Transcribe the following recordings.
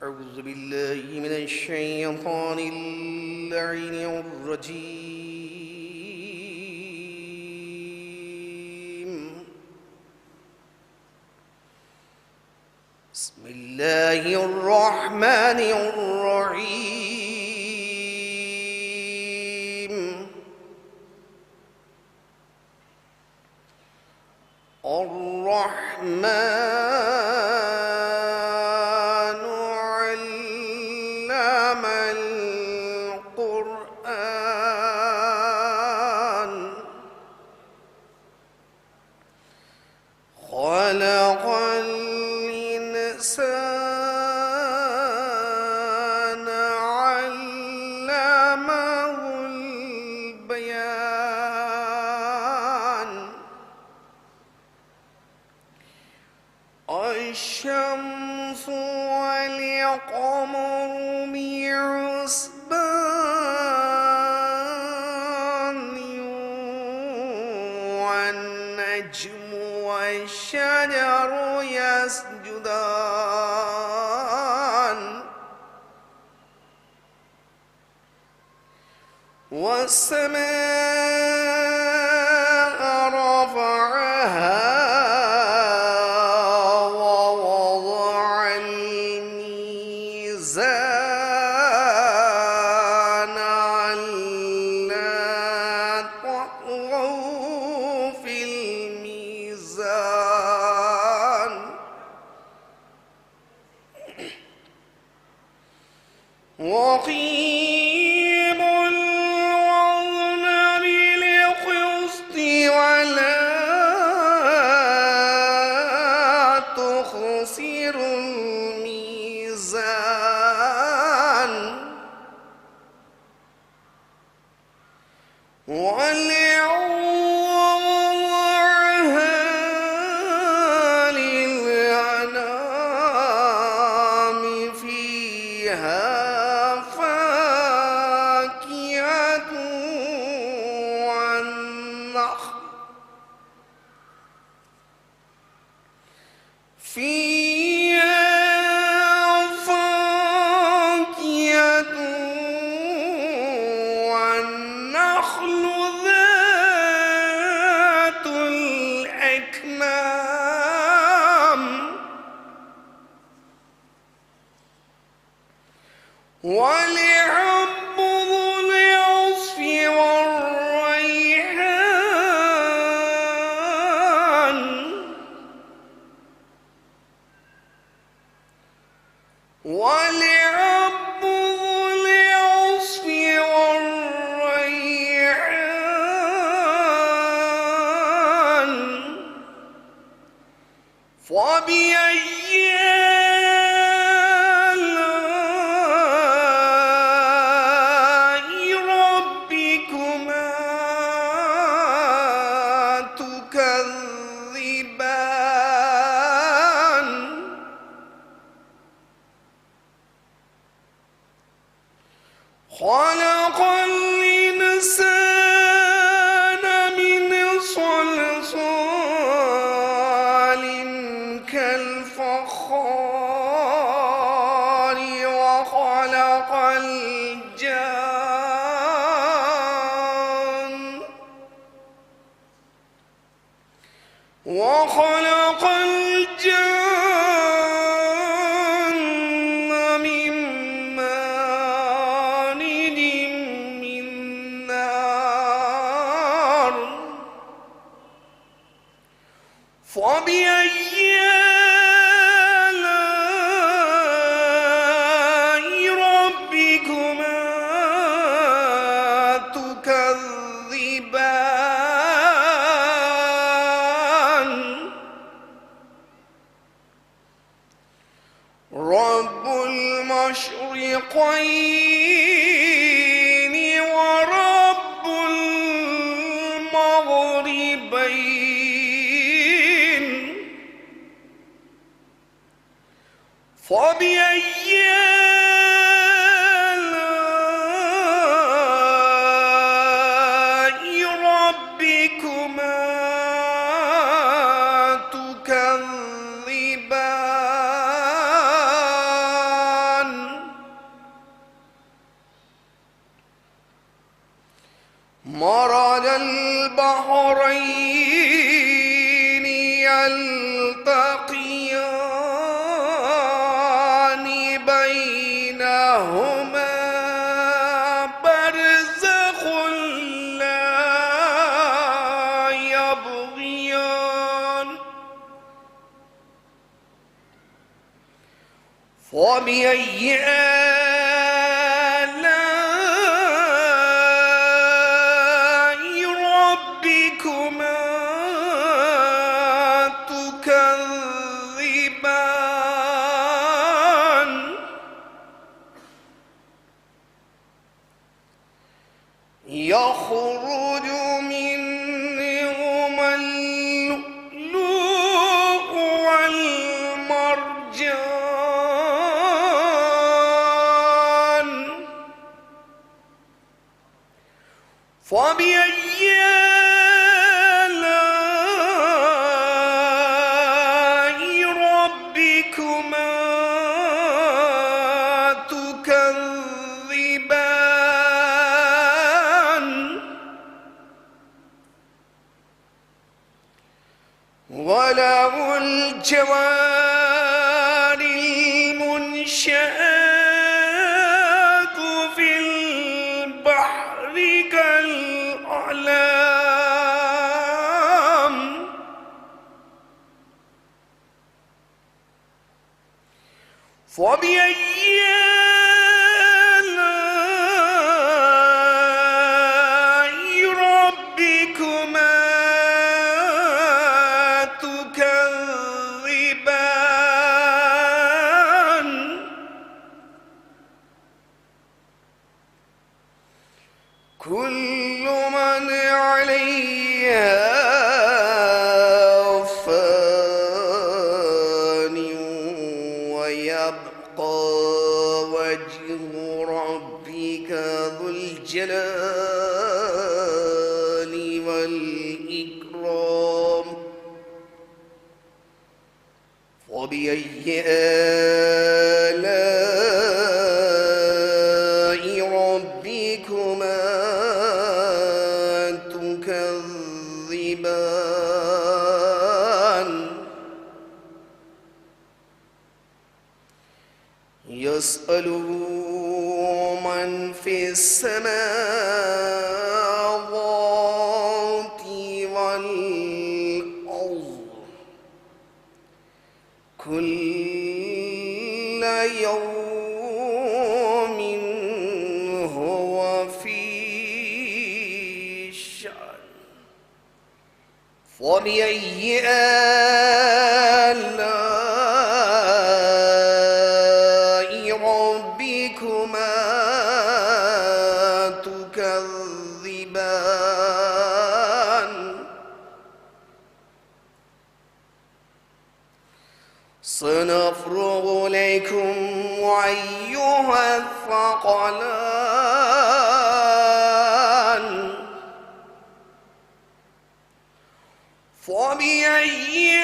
أعوذ بالله من الشيطان اللعين الرجيم. بسم الله الرحمن الرحيم. الرحمن خلق الإنسان علمه البيان. الشمس والقمر بحسبان والنجم والشجر يسجدان والسماء رفعها ووضع الميزان ألا تطغوا في الميزان وأقيموا الوزن بالقسط ولا تخسروا الميزان وليوضعها للأنام فيها فاكهة والنخل والنخل ذات الأكمام ولحب ذو العصف والريحان ولحب ذو العصف والريحان فبأي آلاء ربكما تكذبان خلق الإنسان من صلصال كالفخار وخلق الجن من مارد من نار فبأي آلاء ربكما تكذبان رب المشرقين ورب فبأي آلاء ربكما تكذبان مرج البحرين يلتقيان بينهما برزخ لا يبغيان فبأي آلاء ربكما تكذبان يخرج منهما اللؤلؤ والمرجان فبأي آلاء ربكما تكذبان وله الجوار المنشآت في البحر كالأعلام فبأي آلاء ربكما تكذبان كل من عليها فان ويبقى وجه ربك ذو الجلال والإكرام فبأي آلاء ربكما تكذبان يسأله من في السماوات والأرض كل يوم هو في شأن فبأي آلاء ربكما تكذبان سنفرغ لكم أيها الثقلان فبأي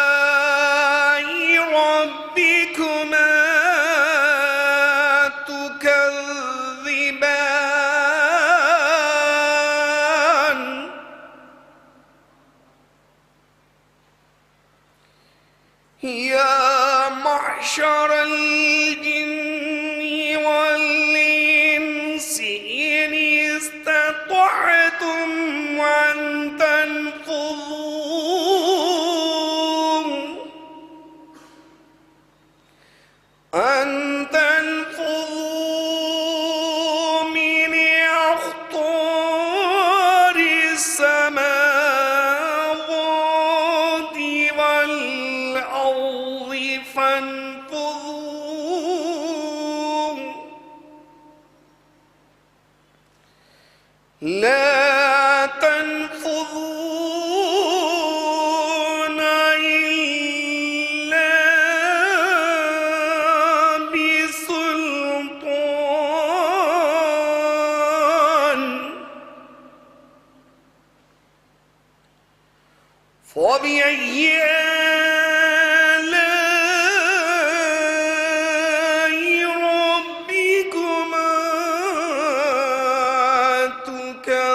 آلاء ربكما تكذبان يا معشر الجن والإنس إن استطعتم أن تنفذوا من أقطار السماوات والأرض فانفذوا لا تنفذون فبأي آلاء ربكما تكذبان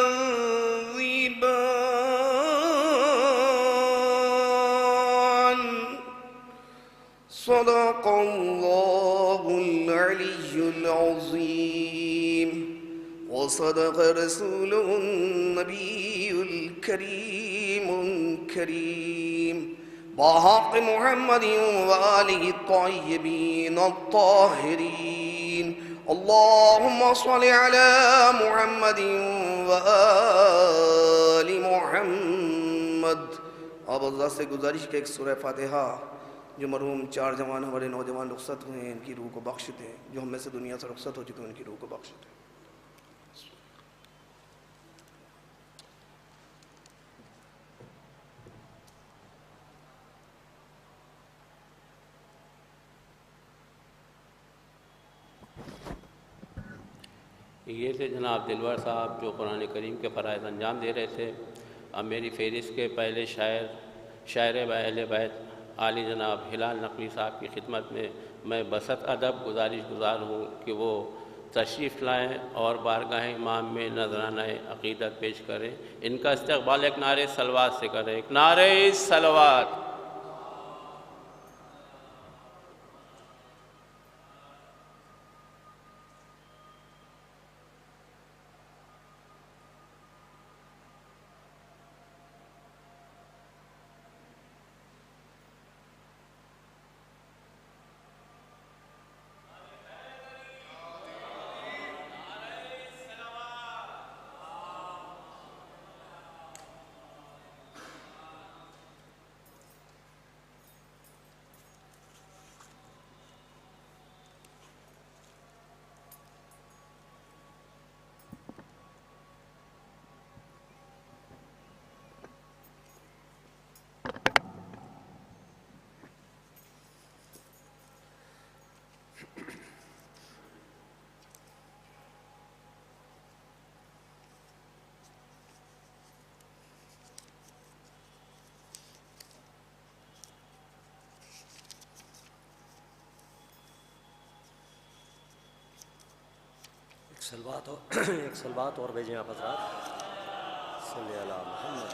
صدق الله العلي العظيم وصدق رسوله النبي الكريم بحق محمد وآله الطيبين الطاهرين اللهم صل على محمد وآل محمد. اب اللہ سے گزارش کہ ایک سورہ فاتحہ جو مرحوم 4 جوان ہمارے نوجوان رخصت ہوئے ہیں ان کی روح کو بخش دیں، جو ہم میں سے دنیا سے رخصت ہو چکے ہیں ان کی روح کو بخش دیں. یہ تھے جناب دلور صاحب جو قرآن کریم کے فرائض انجام دے رہے تھے. اب میری فہرست کے پہلے شاعر اہل بیت عالی جناب ہلال نقوی صاحب کی خدمت میں بسط ادب گزار ہوں کہ وہ تشریف لائیں اور بارگاہ امام میں نذرانہ عقیدت پیش کریں. ان کا استقبال ایک نعرہ صلوات سے کریں. ایک نعرہ صلوات. ایک سلوات اور بھیجیں آپ حضرات. صلی علی محمد.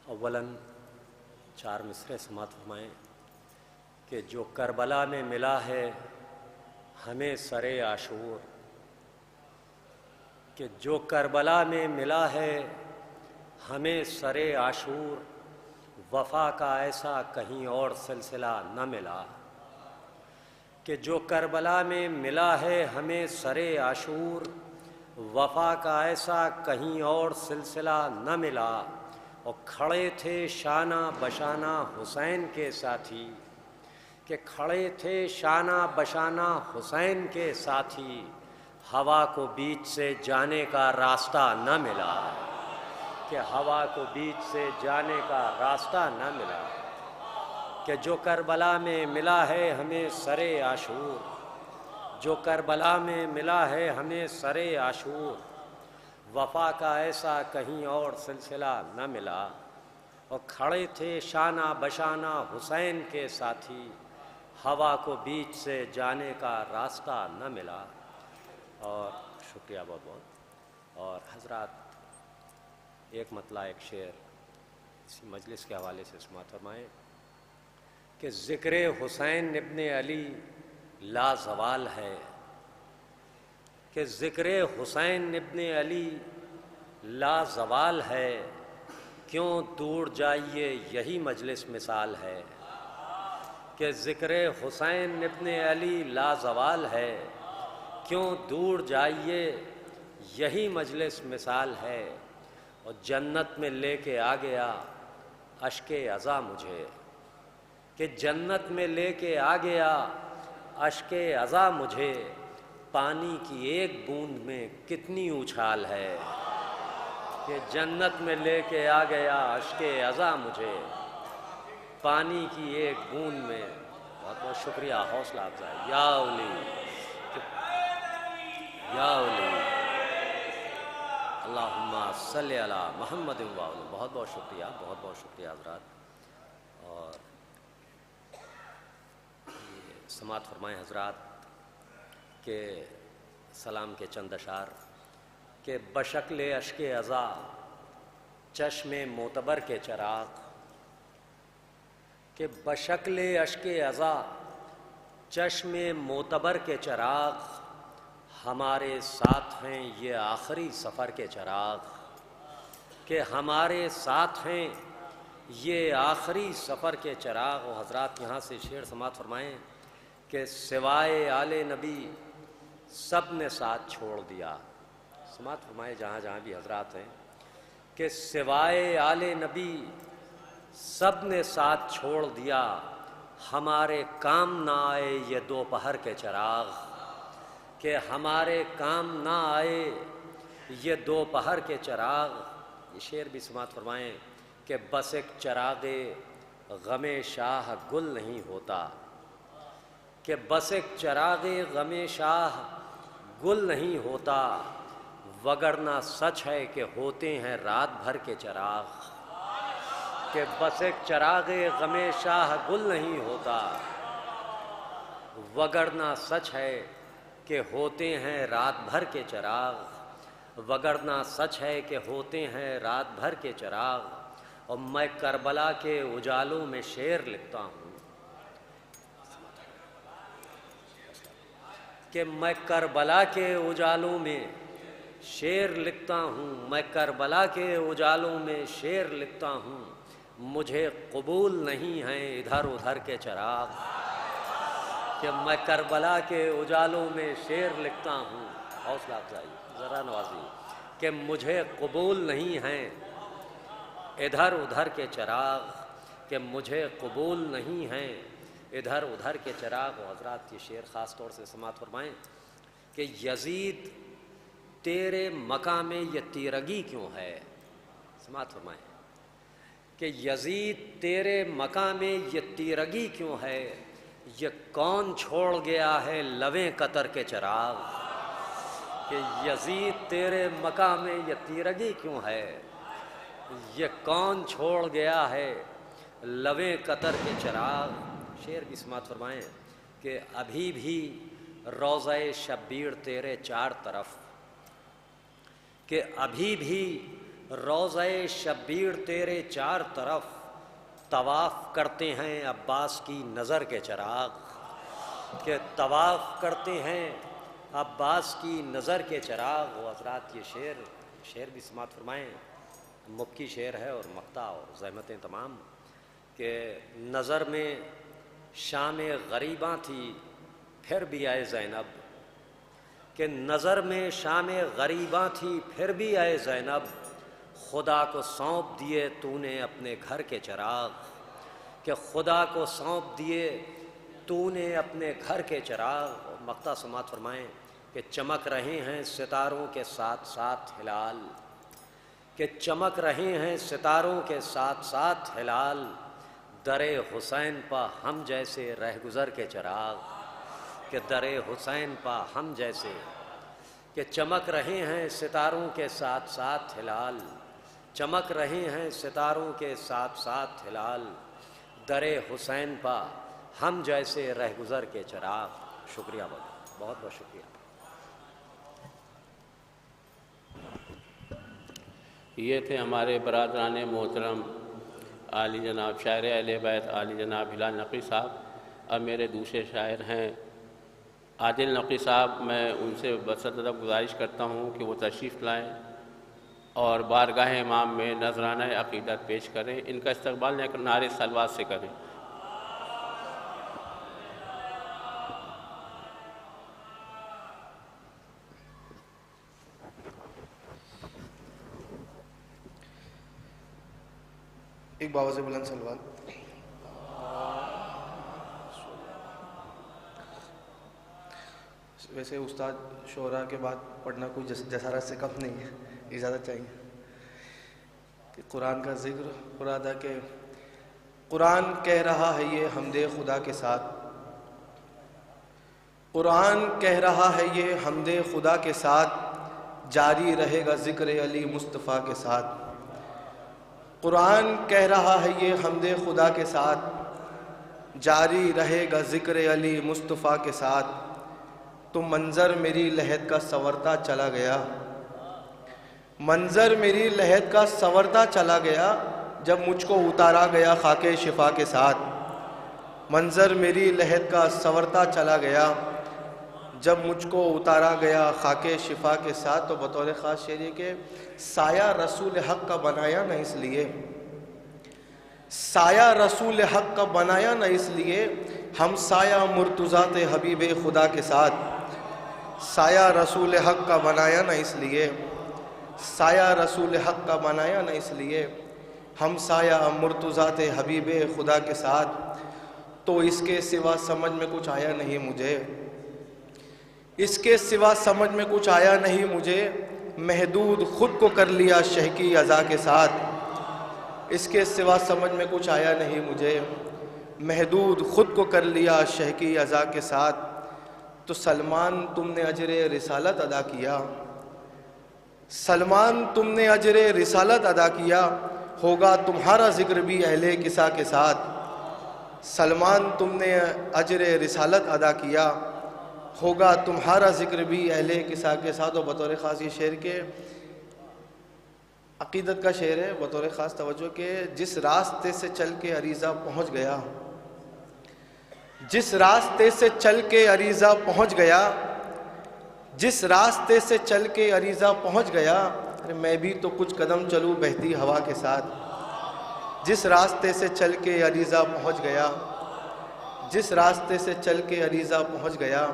اولاً 4 مصرعے سماعت فرمائیں کہ جو کربلا میں ملا ہے ہمیں سر عاشور، کہ جو کربلا میں ملا ہے ہمیں سر عاشور، وفا کا ایسا کہیں اور سلسلہ نہ ملا. کہ جو کربلا میں ملا ہے ہمیں سر عاشور، وفا کا ایسا کہیں اور سلسلہ نہ ملا. اور کھڑے تھے شانہ بشانہ حسین کے ساتھی، کہ کھڑے تھے شانہ بشانہ حسین کے ساتھی، ہوا کو بیچ سے جانے کا راستہ نہ ملا. کہ ہوا کو بیچ سے جانے کا راستہ نہ ملا. کہ جو کربلا میں ملا ہے ہمیں سر عاشور، جو کربلا میں ملا ہے ہمیں سر عاشور، وفا کا ایسا کہیں اور سلسلہ نہ ملا. اور کھڑے تھے شانہ بشانہ حسین کے ساتھی، ہوا کو بیچ سے جانے کا راستہ نہ ملا. اور شکریہ بہت بہت. اور حضرات ایک مطلع ایک شعر اسی مجلس کے حوالے سے سماعت فرمائیں کہ ذکر حسین ابن علی لازوال ہے، کہ ذکر حسین ابن علی لازوال ہے، کیوں دور جائیے یہی مجلس مثال ہے. کہ ذکر حسین ابن علی لازوال ہے، کیوں دور جائیے یہی مجلس مثال ہے. اور جنت میں لے کے آ گیا اشک عزا مجھے، کہ جنت میں لے کے آ گیا اشک عزا مجھے، پانی کی ایک بوند میں کتنی اچھال ہے. کہ جنت میں لے کے آ گیا اشک عزا مجھے، پانی کی ایک بوند میں. بہت بہت شکریہ، حوصلہ افزائی. یا اولی یا اولی اللہم صلی علی محمد و آلہ۔ بہت بہت شکریہ، بہت بہت شکریہ حضرات۔ اور یہ سماعت فرمائیں حضرات کہ سلام کے چند اشعار کہ بشکل اشک عزا چشم معتبر کے چراغ، کہ بشکل اشک عزا چشم معتبر کے چراغ، ہمارے ساتھ ہیں یہ آخری سفر کے چراغ، کہ ہمارے ساتھ ہیں یہ آخری سفر کے چراغ۔ و حضرات یہاں سے شعر سماعت فرمائیں کہ سوائے آل نبی سب نے ساتھ چھوڑ دیا۔ سماعت فرمائیں جہاں جہاں بھی حضرات ہیں کہ سوائے آل نبی سب نے ساتھ چھوڑ دیا، ہمارے کام نہ آئے یہ دوپہر کے چراغ، کہ ہمارے کام نہ آئے یہ دوپہر کے چراغ۔ یہ شعر بھی سماعت فرمائیں کہ بس ایک چراغ غم شاہ گل نہیں ہوتا، کہ بس ایک چراغ غم شاہ گل نہیں ہوتا، وگرنہ سچ ہے کہ ہوتے ہیں رات بھر کے چراغ، کہ بس ایک چراغ غم شاہ گل نہیں ہوتا، وگرنہ سچ ہے کہ ہوتے ہیں رات بھر کے چراغ، وگرنہ سچ ہے کہ ہوتے ہیں رات بھر کے چراغ۔ اور میں کربلا کے اجالوں میں شعر لکھتا ہوں، کہ میں کربلا کے اجالوں میں شعر لکھتا ہوں، میں کربلا کے اجالوں میں شعر لکھتا ہوں، مجھے قبول نہیں ہیں ادھر ادھر کے چراغ، کہ میں کربلا کے اجالوں میں شعر لکھتا ہوں، حوصلہ افزائی ذرا نوازی، کہ مجھے قبول نہیں ہیں ادھر ادھر کے چراغ، کہ مجھے قبول نہیں ہیں ادھر ادھر کے چراغ۔ و حضرات یہ شعر خاص طور سے سماعت فرمائیں کہ یزید تیرے مقام یہ تیرگی کیوں ہے، سماعت فرمائیں کہ یزید تیرے مقام یہ تیرگی کیوں ہے، یہ کون چھوڑ گیا ہے لویں قطر کے چراغ، کہ یزید تیرے مقام یہ تیرگی کیوں ہے، یہ کون چھوڑ گیا ہے لویں قطر کے چراغ۔ شعر بھی سماعت فرمائیں کہ ابھی بھی روضہ شبیر تیرے چار طرف، کہ ابھی بھی روضہ شبیر تیرے چار طرف، طواف کرتے ہیں عباس کی نظر کے چراغ، کہ طواف کرتے ہیں عباس کی نظر کے چراغ۔ و حضرات یہ شعر بھی سماعت فرمائیں، مبکی شعر ہے اور مقطع اور زحمتیں تمام، کہ نظر میں شام غریباں تھی پھر بھی آئے زینب، کہ نظر میں شام غریباں تھی پھر بھی آئے زینب، خدا کو سونپ دیے تو نے اپنے گھر کے چراغ، کہ خدا کو سونپ دیے تو نے اپنے گھر کے چراغ۔ مقطع سماعت فرمائیں کہ چمک رہے ہیں ستاروں کے ساتھ ساتھ ہلال، کہ چمک رہے ہیں ستاروں کے ساتھ ساتھ ہلال، در حسین پا ہم جیسے رہ گزر کے چراغ، کہ در حسین پا ہم جیسے، کہ چمک رہے ہیں ستاروں کے ساتھ ساتھ ہلال، چمک رہے ہیں ستاروں کے ساتھ ساتھ ہلال، در حسین پا ہم جیسے رہ گزر کے چراغ۔ شکریہ بہت بہت شکریہ۔ یہ تھے ہمارے برادران محترم عالی جناب شاعر اہل بیت عالی جناب ہلال نقوی صاحب۔ اب میرے دوسرے شاعر ہیں عادل نقوی صاحب، میں ان سے بسط ادب گزارش کرتا ہوں کہ وہ تشریف لائیں اور بارگاہ امام میں نذرانہ عقیدت پیش کریں۔ ان کا استقبال نعرہ صلوات سے کریں۔ ایک باوازِ بلند صلوات۔ ویسے استاد شعراء کے بعد پڑھنا کوئی جسارت سے کم نہیں ہے، اجازت چاہیے کہ قرآن کا ذکر اور ادا کہ قرآن کہہ رہا ہے یہ حمد خدا کے ساتھ، قرآن کہہ رہا ہے یہ حمد خدا کے ساتھ، جاری رہے گا ذکر علی مصطفیٰ کے ساتھ۔ قرآن کہہ رہا ہے یہ حمد خدا کے ساتھ، جاری رہے گا ذکر علی مصطفیٰ کے ساتھ۔ تو منظر میری لحد کا سنورتا چلا گیا، منظر میری لحد کا سنورتا چلا گیا، جب مجھ کو اتارا گیا خاک شفا کے ساتھ۔ منظر میری لحد کا سنورتا چلا گیا، جب مجھ کو اتارا گیا خاک شفا کے ساتھ۔ تو بطور خاص شعر یہ کہ سایہ رسول حق کا بنایا نہ اس لیے، سایہ رسول حق کا بنایا نہ اس لیے، ہم سایہ مرتضات حبیب خدا کے ساتھ۔ سایہ رسول حق کا بنایا نہ اس لیے، سایہ رسول حق کا بنایا نہ اس لیے، ہم سایہ مرتضات حبیب خدا کے ساتھ۔ تو اس کے سوا سمجھ میں کچھ آیا نہیں مجھے، اس کے سوا سمجھ میں کچھ آیا نہیں مجھے، محدود خود کو کر لیا شہ کی عزا کے ساتھ۔ اس کے سوا سمجھ میں کچھ آیا نہیں مجھے، محدود خود کو کر لیا شہ کی عزا کے ساتھ۔ تو سلمان تم نے اجر رسالت ادا کیا، سلمان تم نے اجر رسالت ادا کیا، ہوگا تمہارا ذکر بھی اہل کسا کے ساتھ۔ سلمان تم نے اجر رسالت ادا کیا، ہوگا تمہارا ذکر بھی اہل کسا کے ساتھ۔ اور بطور خاص یہ شعر کے عقیدت کا شعر ہے، بطور خاص توجہ کہ جس راستے سے چل کے عریضہ پہنچ گیا، جس راستے سے چل کے عریضہ پہنچ گیا، جس راستے سے چل کے عریضہ پہنچ گیا، میں بھی تو کچھ قدم چلوں بہتی ہوا کے ساتھ۔ جس راستے سے چل کے عریضہ پہنچ گیا، جس راستے سے چل کے عریضہ پہنچ گیا،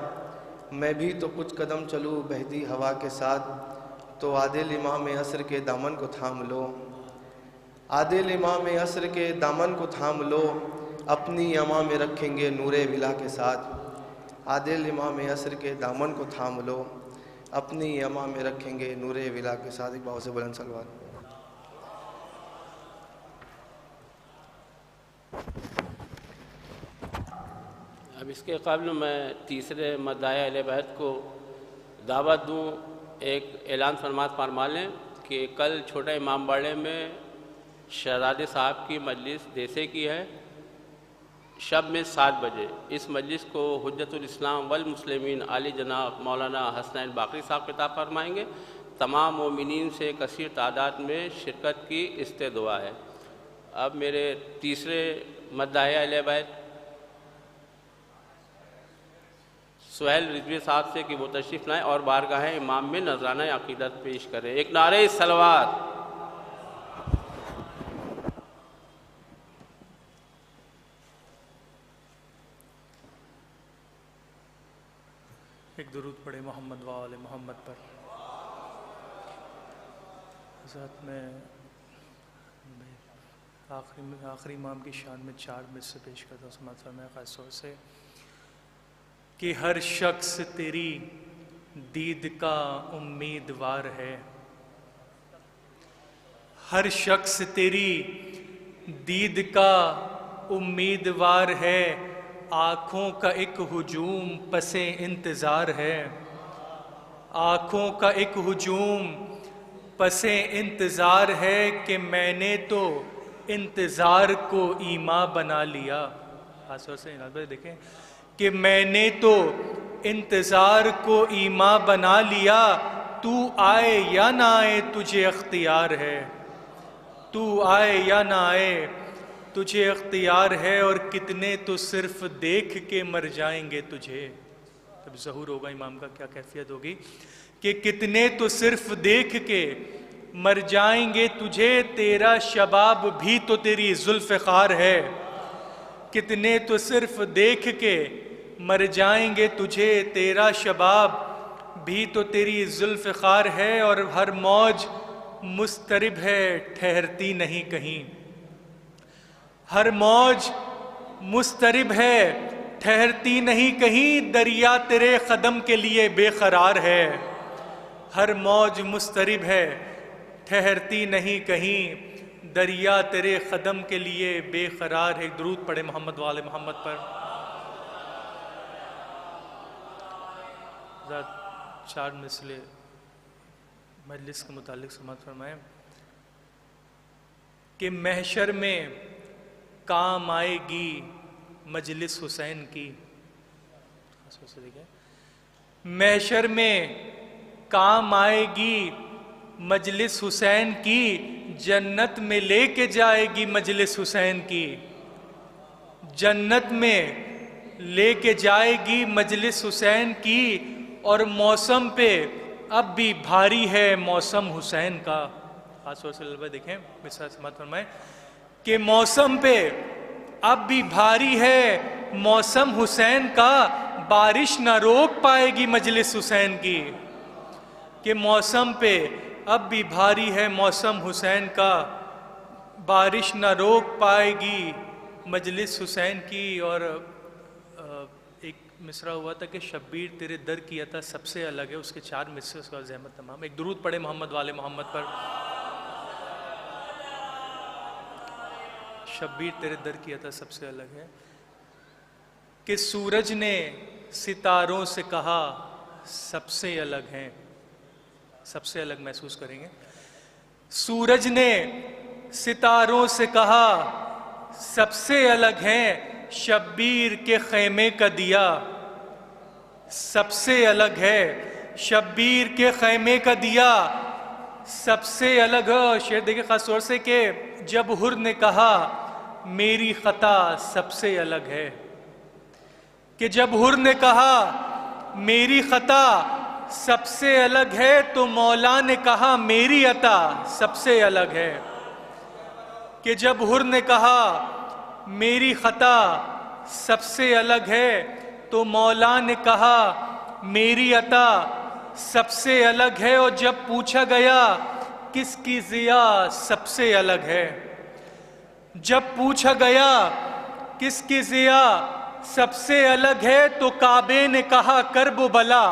میں بھی تو کچھ قدم چلوں بہتی ہوا کے ساتھ۔ تو عادل امام عصر کے دامن کو تھام لو، عادل امام عصر کے دامن کو تھام لو، اپنی اما میں رکھیں گے نور ولا کے ساتھ۔ عادل امام عصر کے دامن کو تھام لو، اپنی اما میں رکھیں گے نور ولا کے ساتھ۔ ایک بہت سے بلند صلوات۔ اب اس کے قبل میں تیسرے مداح اہل بیت کو دعوت دوں، ایک اعلان فرما لیں کہ کل چھوٹا امام باڑے میں شہزادے صاحب کی مجلس دیسے کی ہے، شب میں 7 بجے۔ اس مجلس کو حجت الاسلام والمسلمین علی جناب مولانا حسنین باقری صاحب خطاب فرمائیں گے۔ تمام مومنین سے کثیر تعداد میں شرکت کی استدعا ہے۔ اب میرے تیسرے مداح اہل بیت سہیل رضوی صاحب سے کہ وہ تشریف لائیں اور بارگاہ امام میں نذرانہ عقیدت پیش کریں۔ ایک نعرہ صلوات۔ ایک درود پڑھے محمد و آل محمد پر۔ حضرت میں آخری امام کی شان میں 4 میں سے پیش کرتا ہوں۔ سماعت فرمائیں خاص طور سے کہ ہر شخص تیری دید کا امیدوار ہے، ہر شخص تیری دید کا امیدوار ہے، آنکھوں کا ایک ہجوم پس انتظار ہے، آنکھوں کا ایک ہجوم پس انتظار ہے کہ میں نے تو انتظار کو ایما بنا لیا۔ خاص طور سے دیکھیں کہ میں نے تو انتظار کو ایما بنا لیا، تو آئے یا نہ آئے تجھے اختیار ہے، تو آئے یا نہ آئے تجھے اختیار ہے، اور کتنے تو صرف دیکھ کے مر جائیں گے تجھے۔ تب ظہور ہوگا امام کا کیا کیفیت ہوگی کہ کتنے تو صرف دیکھ کے مر جائیں گے تجھے، تیرا شباب بھی تو تیری زلف خار ہے، کتنے تو صرف دیکھ کے مر جائیں گے تجھے، تیرا شباب بھی تو تیری زلف خار ہے، اور ہر موج مضطرب ہے ٹھہرتی نہیں کہیں، ہر موج مضطرب ہے ٹھہرتی نہیں کہیں، دریا تیرے قدم کے لیے بے قرار ہے، ہر موج مضطرب ہے ٹھہرتی نہیں کہیں، دریا تیرے قدم کے لیے بے قرار ہے۔ درود پڑھے محمد و آل محمد پر۔ 4 مثلے مجلس کے متعلق سماعت فرمائیں کہ محشر میں کام آئے گی مجلس حسین کی. محشر میں کام آئے گی مجلس حسین کی, جنت میں لے کے جائے گی مجلس حسین کی. جنت میں لے کے جائے گی مجلس حسین کی, اور موسم پہ اب بھی بھاری ہے موسم حسین کا. خاص طور سے للبہ دیکھیں مثال سماعت فرمائیں کہ موسم پہ اب بھی بھاری ہے موسم حسین کا, بارش نہ روک پائے گی مجلس حسین کی. کہ موسم پہ اب بھی بھاری ہے موسم حسین کا, بارش نہ روک پائے گی مجلس حسین کی. اور ایک مصرع ہوا تھا کہ شبیر تیرے در کی عطا سب سے الگ ہے, اس کے 4 مصرے اس کا زحمت تمام. ایک درود پڑھے محمد والے محمد پر. شبیر تیرے در کی عطا سب سے الگ ہے. کہ سورج نے ستاروں سے کہا سب سے الگ ہیں. سب سے الگ محسوس کریں گے. سورج نے ستاروں سے کہا سب سے الگ ہیں, شبیر کے خیمے کا دیا سب سے الگ ہے. شبیر کے خیمے کا دیا سب سے الگ ہے. شعر دیکھیں خاص طور سے کہ جب حر نے کہا میری خطا سب سے الگ ہے. کہ جب حر نے کہا میری خطا سب سے الگ ہے, تو مولا نے کہا میری عطا سب سے الگ ہے. کہ جب حر نے کہا میری خطا سب سے الگ ہے, تو مولا نے کہا میری عطا سب سے الگ ہے. اور جب پوچھا گیا کس کی ضیا سب سے الگ ہے, جب پوچھا گیا کس کی ضیا سب سے الگ ہے, تو کعبے نے کہا کرب و بلا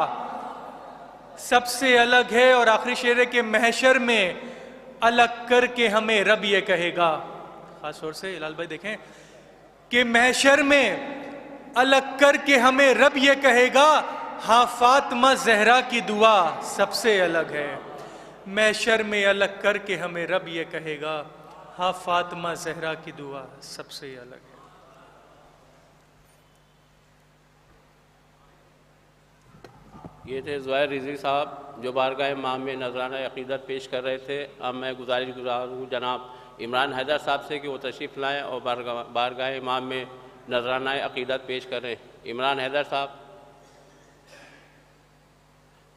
سب سے الگ ہے. اور آخری شعر ہے کہ محشر میں الگ کر کے ہمیں رب یہ کہے گا. خاص طور سے ہلال بھائی دیکھیں کہ محشر میں الگ کر کے ہمیں رب یہ کہے گا, ہاں فاطمہ زہرا کی دعا سب سے الگ ہے. محشر میں الگ کر کے ہمیں رب یہ کہے گا, ہاں فاطمہ زہرا کی دعا سب سے الگ ہے. یہ تھے زہیر رضوی صاحب جو بارگاہ امام میں نذرانہ عقیدت پیش کر رہے تھے. اب میں گزارش گزاروں جناب عمران حیدر صاحب سے کہ وہ تشریف لائیں اور بارگاہ امام میں نذرانہ عقیدت پیش کریں. عمران حیدر صاحب,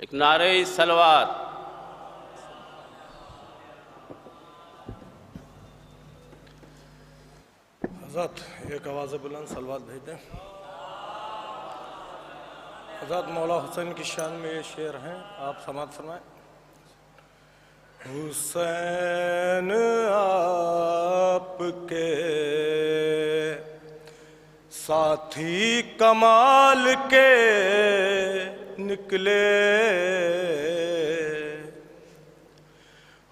ایک نعرہ صلوات. حضرت ایک آواز بلند صلوات بھیج دیں. حضرت مولا حسین کی شان میں یہ شعر ہیں, آپ سماعت فرمائیں. حسین آپ کے ساتھی کمال کے نکلے,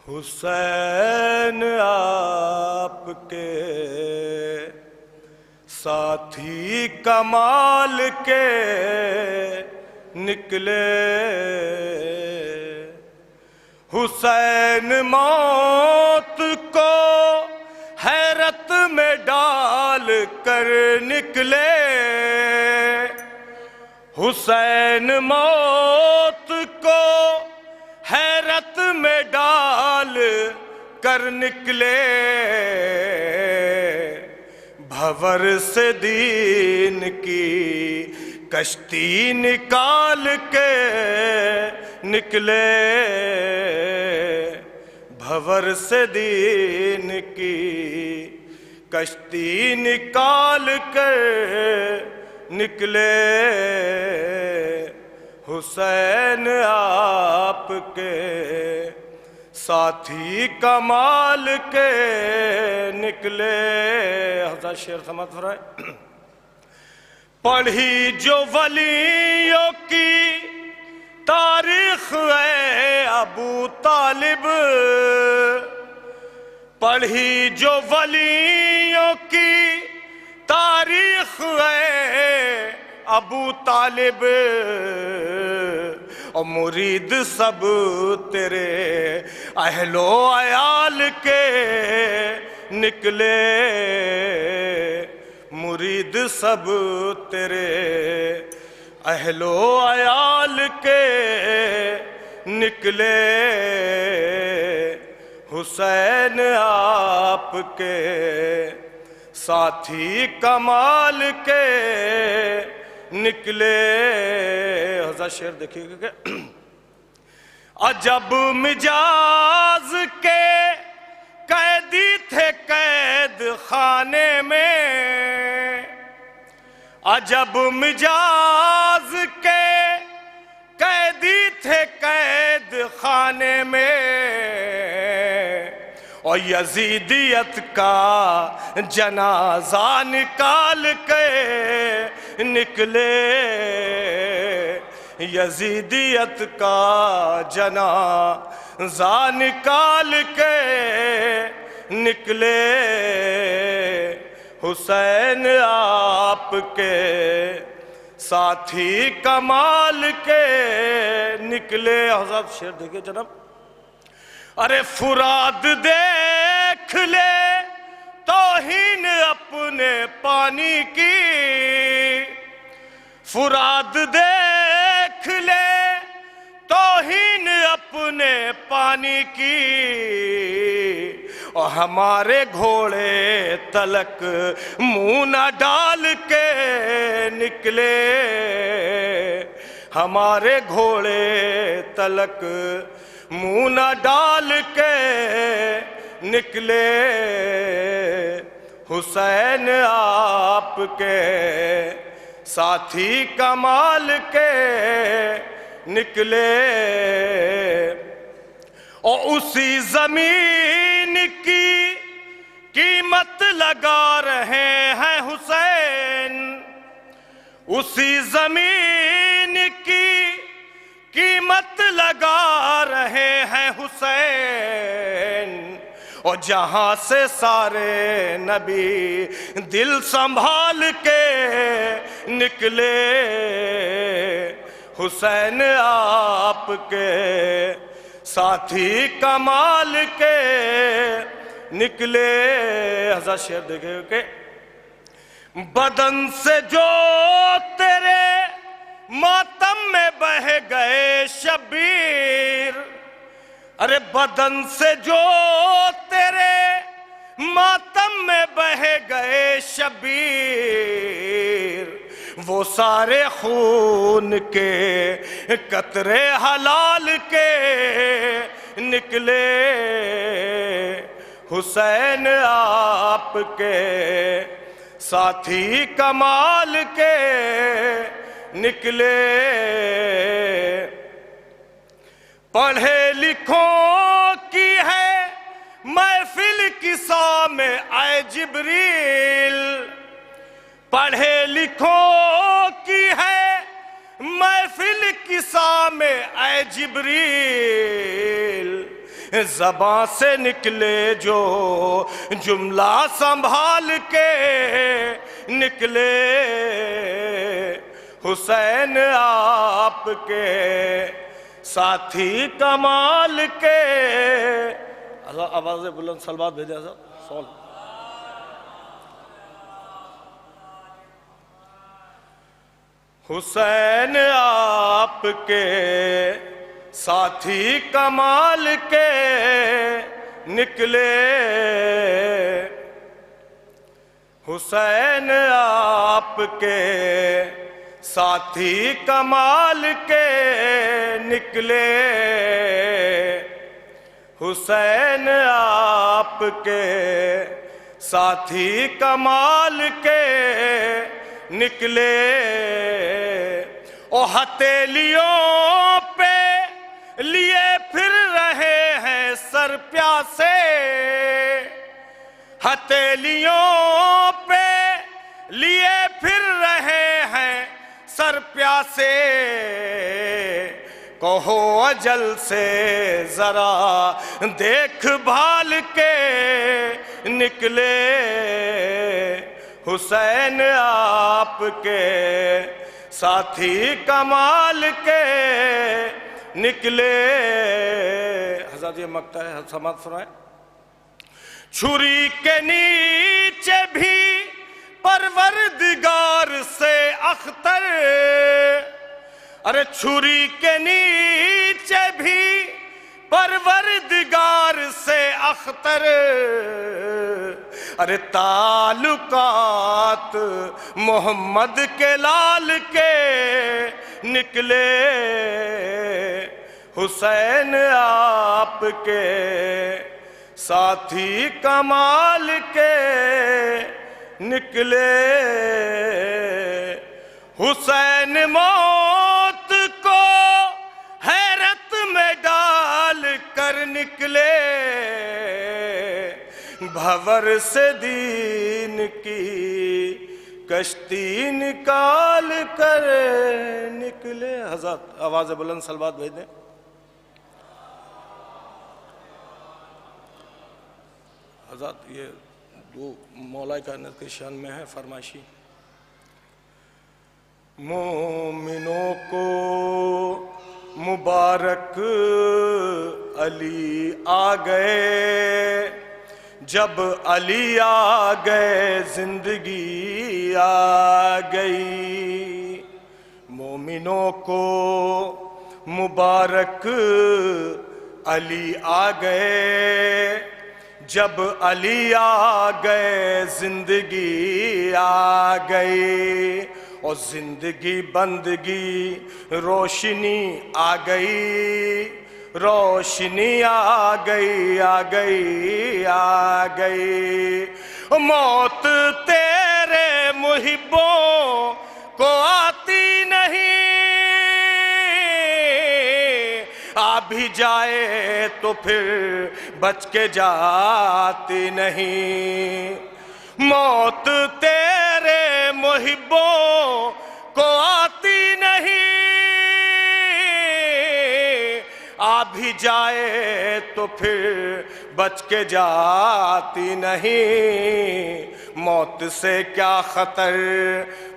حسین آپ کے ساتھی کمال کے نکلے. حسین موت کو حیرت میں ڈال کر نکلے. حسین موت کو حیرت میں ڈال کر نکلے. بھور سے دین کی کشتی نکال کے نکلے. بھور سے دین کی کشتی نکال کے نکلے. حسین آپ کے ساتھی کمال کے نکلے. حضرت شعر سماعت فرمائیں. پڑھی جو ولیوں کی تاریخ ہے ابو طالب, پڑھی جو ولیوں کی تاریخ ہے ابو طالب, اور مرید سب تیرے اہل و عیال کے نکلے، مرید سب تیرے اہل و عیال کے نکلے، حسین آپ کے ساتھی کمال کے نکلے۔ حضرت شعر دیکھیے گا کہ عجب مجاز کے قیدی تھے قید خانے میں، عجب مجاز کے قیدی تھے قید خانے میں، اور یزیدیت کا جنازہ نکال کے نکلے، یزیدیت کا جنازہ نکال کے نکلے، حسین آپ کے ساتھی کمال کے نکلے۔ حضرت شعر دیکھیں جناب، ارے فرات دیکھ لے توہین اپنے پانی کی، فرات دیکھ لے توہین اپنے پانی کی، اور ہمارے گھوڑے تلک منہ نہ ڈال کے نکلے، ہمارے گھوڑے تلک منہ نہ ڈال کے نکلے، حسین آپ کے ساتھی کمال کے نکلے، اور اسی زمین کی قیمت لگا رہے ہیں حسین، اسی زمین کی قیمت لگا رہے ہیں حسین، اور جہاں سے سارے نبی دل سنبھال کے نکلے، حسین آپ کے ساتھی کمال کے نکلے۔ حضرت شعر دیکھیں کہ بدن سے جو تیرے ماتم میں بہہ گئے شبیر، ارے بدن سے جو تیرے ماتم میں بہہ گئے شبیر، وہ سارے خون کے قطرے حلال کے نکلے، حسین آپ کے ساتھی کمال کے نکلے، پڑھے لکھوں کی ہے محفل کی سامع اے جبریل، پڑھے لکھوں کی ہے محفل کی سامع اے جبریل، زباں سے نکلے جو جملہ سنبھال کے نکلے، حسین آپ کے ساتھی کمال کے۔ آواز بلند سلوات بھیجیں سول۔ حسین آپ کے ساتھی کمال کے نکلے، حسین آپ کے ساتھی کمال کے نکلے، حسین آپ کے ساتھی کمال کے نکلے، اور ہتھیلیوں پہ لیے پھر رہے ہیں سر پیاسے، ہتھیلیوں پہ لیے پھر رہے ہیں سر پیاسے، کہو اجل سے ذرا دیکھ بھال کے نکلے، حسین آپ کے ساتھی کمال کے نکلے. حضرت یہ مقطع ہے, سماعت فرمائیں. چھری کے نیچے بھی پروردگار سے اختر, ارے چھری کے نیچے بھی پروردگار سے اختر, ارے تعلقات محمد کے لال کے نکلے. حسین آپ کے ساتھی کمال کے نکلے. حسین موت کو حیرت میں ڈال کر نکلے. بھور سے دین کی کشتی نکال کر نکلے. حضرت آواز بلند صلوات بھیج دیں. حضرت یہ دو مولا کائنات کے شان میں ہے فرمائشی. مومنوں کو مبارک علی آ گئے, جب علی آ گئے زندگی آ گئی. مومنوں کو مبارک علی آ گئے, جب علی آ گئے زندگی آ گئی. اور زندگی بندگی روشنی آ گئی, روشنی آ گئی آ گئی آ گئی. موت تیرے محبوں کو آتی نہیں, آ بھی جائے تو پھر بچ کے جاتی نہیں. موت تیرے محبوں کو آتی نہیں, آ بھی جائے تو پھر بچ کے جاتی نہیں. موت سے کیا خطر,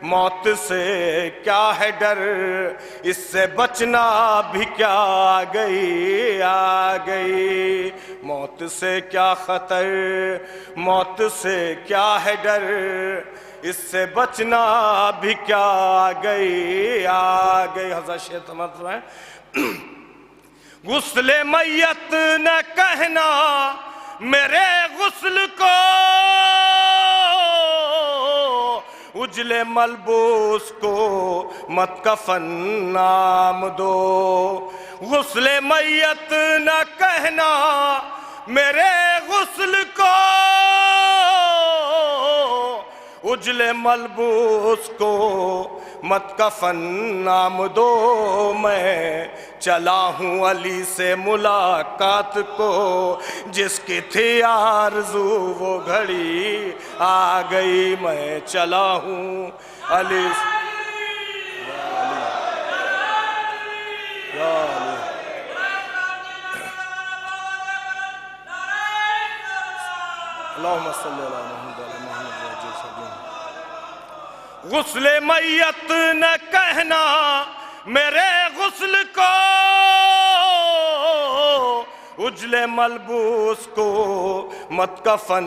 موت سے کیا ہے ڈر, اس سے بچنا بھی کیا آ گئی آ گئی. موت سے کیا خطر, موت سے کیا ہے ڈر, اس سے بچنا بھی کیا آ گئی آ گئی. حضرت شیخ سمجھ رہے ہیں. غسل میت نہ کہنا میرے غسل کو, اجلے ملبوس کو مت کفن نام دو. غسل میت نہ کہنا میرے غسل کو, اجلے ملبوس کو مت کفن نام دو. میں چلا ہوں علی سے ملاقات کو, جس کی تھی آرزو وہ گھڑی آ گئی. میں چلا ہوں علی سے. اللہم صلی اللہ محمد علی محمد. غسل میت نہ کہنا میرے غسل کو, اجلے ملبوس کو مت کفن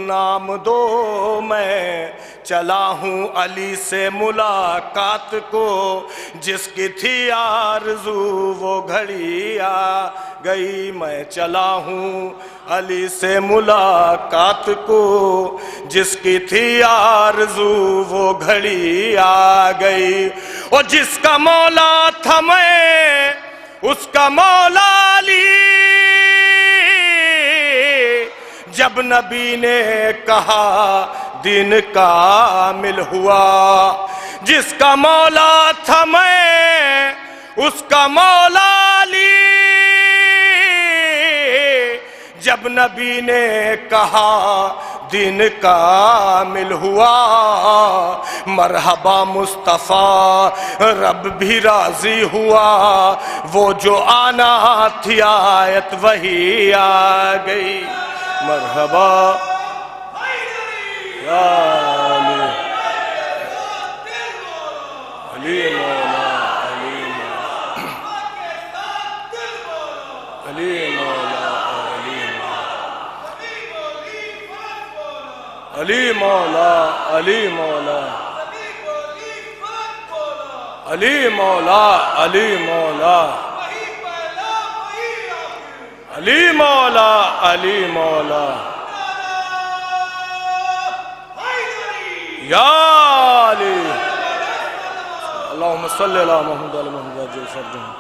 نام دو. میں چلا ہوں علی سے ملاقات کو, جس کی تھی آرزو وہ گھڑی آ گئی. میں چلا ہوں علی سے ملاقات کو, جس کی تھی آرزو وہ گھڑی آ گئی. اور جس کا مولا تھا میں اس کا مولا علی, جب نبی نے کہا دین کامل ہوا. جس کا مولا تھا میں اس کا مولا علی, جب نبی نے کہا دین کامل ہوا. مرحبا مصطفیٰ رب بھی راضی ہوا, وہ جو آنا تھی آیت وہی آ گئی. مرحبا یا علی, علی علی مولا علی مولا علی مولا علی مولا علی مولا یا علی اللہم صلی اللہ محمد علی محمد وسلم.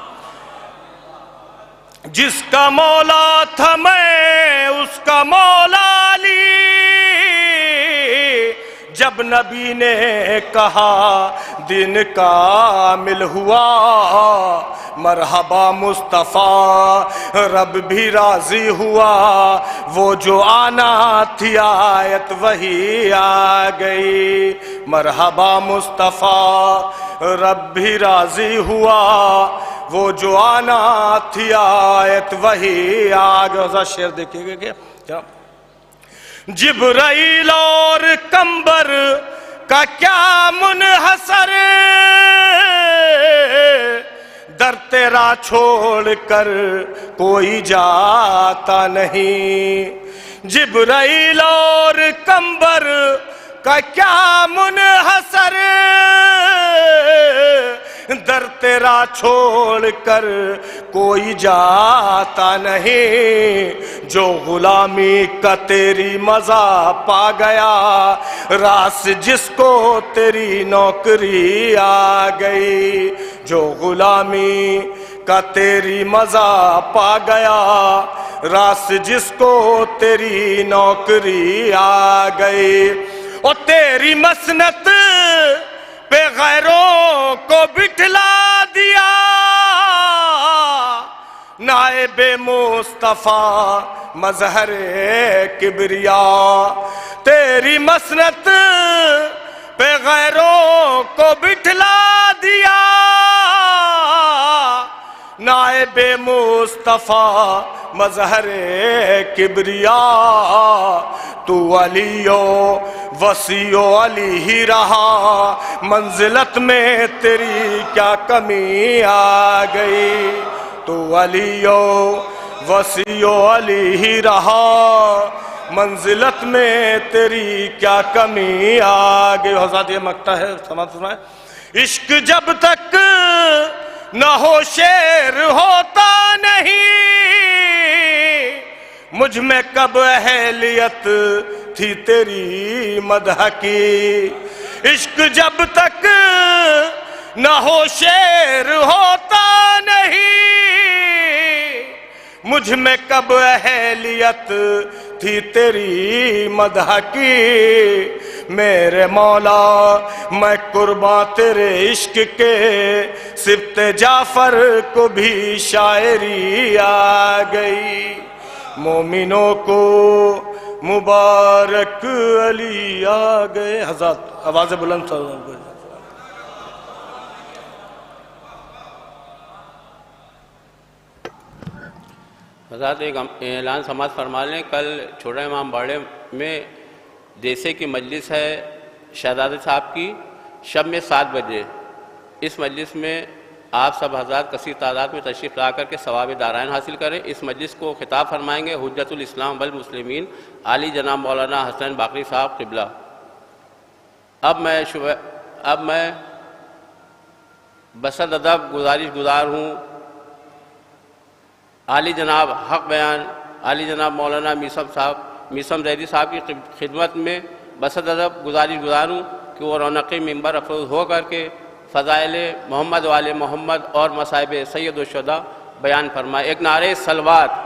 جس کا مولا تھا میں اس کا مولا علی، جب نبی نے کہا دن کامل ہوا، مرحبا مصطفیٰ رب بھی راضی ہوا، وہ جو آنا تھی آیت وہی آ گئی. مرحبا مصطفیٰ رب بھی راضی ہوا، وہ جو آنا تھی آیت وہی آ گئی. شعر دیکھیے گا کیا؟ جبرائیل اور کمبر کا کیا منحصر، در تیرا چھوڑ کر کوئی جاتا نہیں. جبرائیل اور کمبر کا کیا منحصر، در تیرا چھوڑ کر کوئی جاتا نہیں. جو غلامی کا تیری مزہ پا گیا، راس جس کو تیری نوکری آ گئی. جو غلامی کا تیری مزہ پا گیا، راس جس کو تیری نوکری آ گئی. اور تیری مسنت پہ غیروں کو بٹھلا دیا، نائب مصطفیٰ مظہر کبریا. تیری مسنت پہ غیروں کو بٹھلا دیا، نائب مصطفیٰ مظہر کبریا. تو علی و وسیع و علی ہی رہا، منزلت میں تیری کیا کمی آ گئی. تو علی و وسیع و علی ہی رہا، منزلت میں تیری کیا کمی آ گئی. حضرات یہ مقطع ہے، سماعت فرمائیں. عشق جب تک نہ ہو شعر ہوتا نہیں، مجھ میں کب اہلیت تھی تیری مدح کی. عشق جب تک نہ ہو شعر ہوتا نہیں، مجھ میں کب اہلیت تھی تیری مدح کی. میرے مولا میں قرباں تیرے عشق کے، سبط جعفر کو بھی شاعری آ گئی. مومنوں کو مبارک علی آ گئے. حضرات آواز بلند صلی. حضرات ایک اعلان سماعت فرما لیں. کل چھوٹا امام باڑے میں دیسے کی مجلس ہے شہزادے صاحب کی، شب میں 7 بجے. اس مجلس میں آپ سب حضرات کثیر تعداد میں تشریف لا کر کے ثواب دارائن حاصل کریں. اس مجلس کو خطاب فرمائیں گے حجت الاسلام والمسلمین عالی جناب مولانا حسن باقری صاحب قبلہ. اب میں بصد ادب گزار ہوں عالی جناب حق بیان عالی جناب مولانا میسم زیدی صاحب کی خدمت میں بصد ادب گزار ہوں کہ وہ رونقی منبر افروز ہو کر کے فضائل محمد وآل محمد اور مصائب سید الشہداء بیان فرمائے. ایک نعرہ صلوات.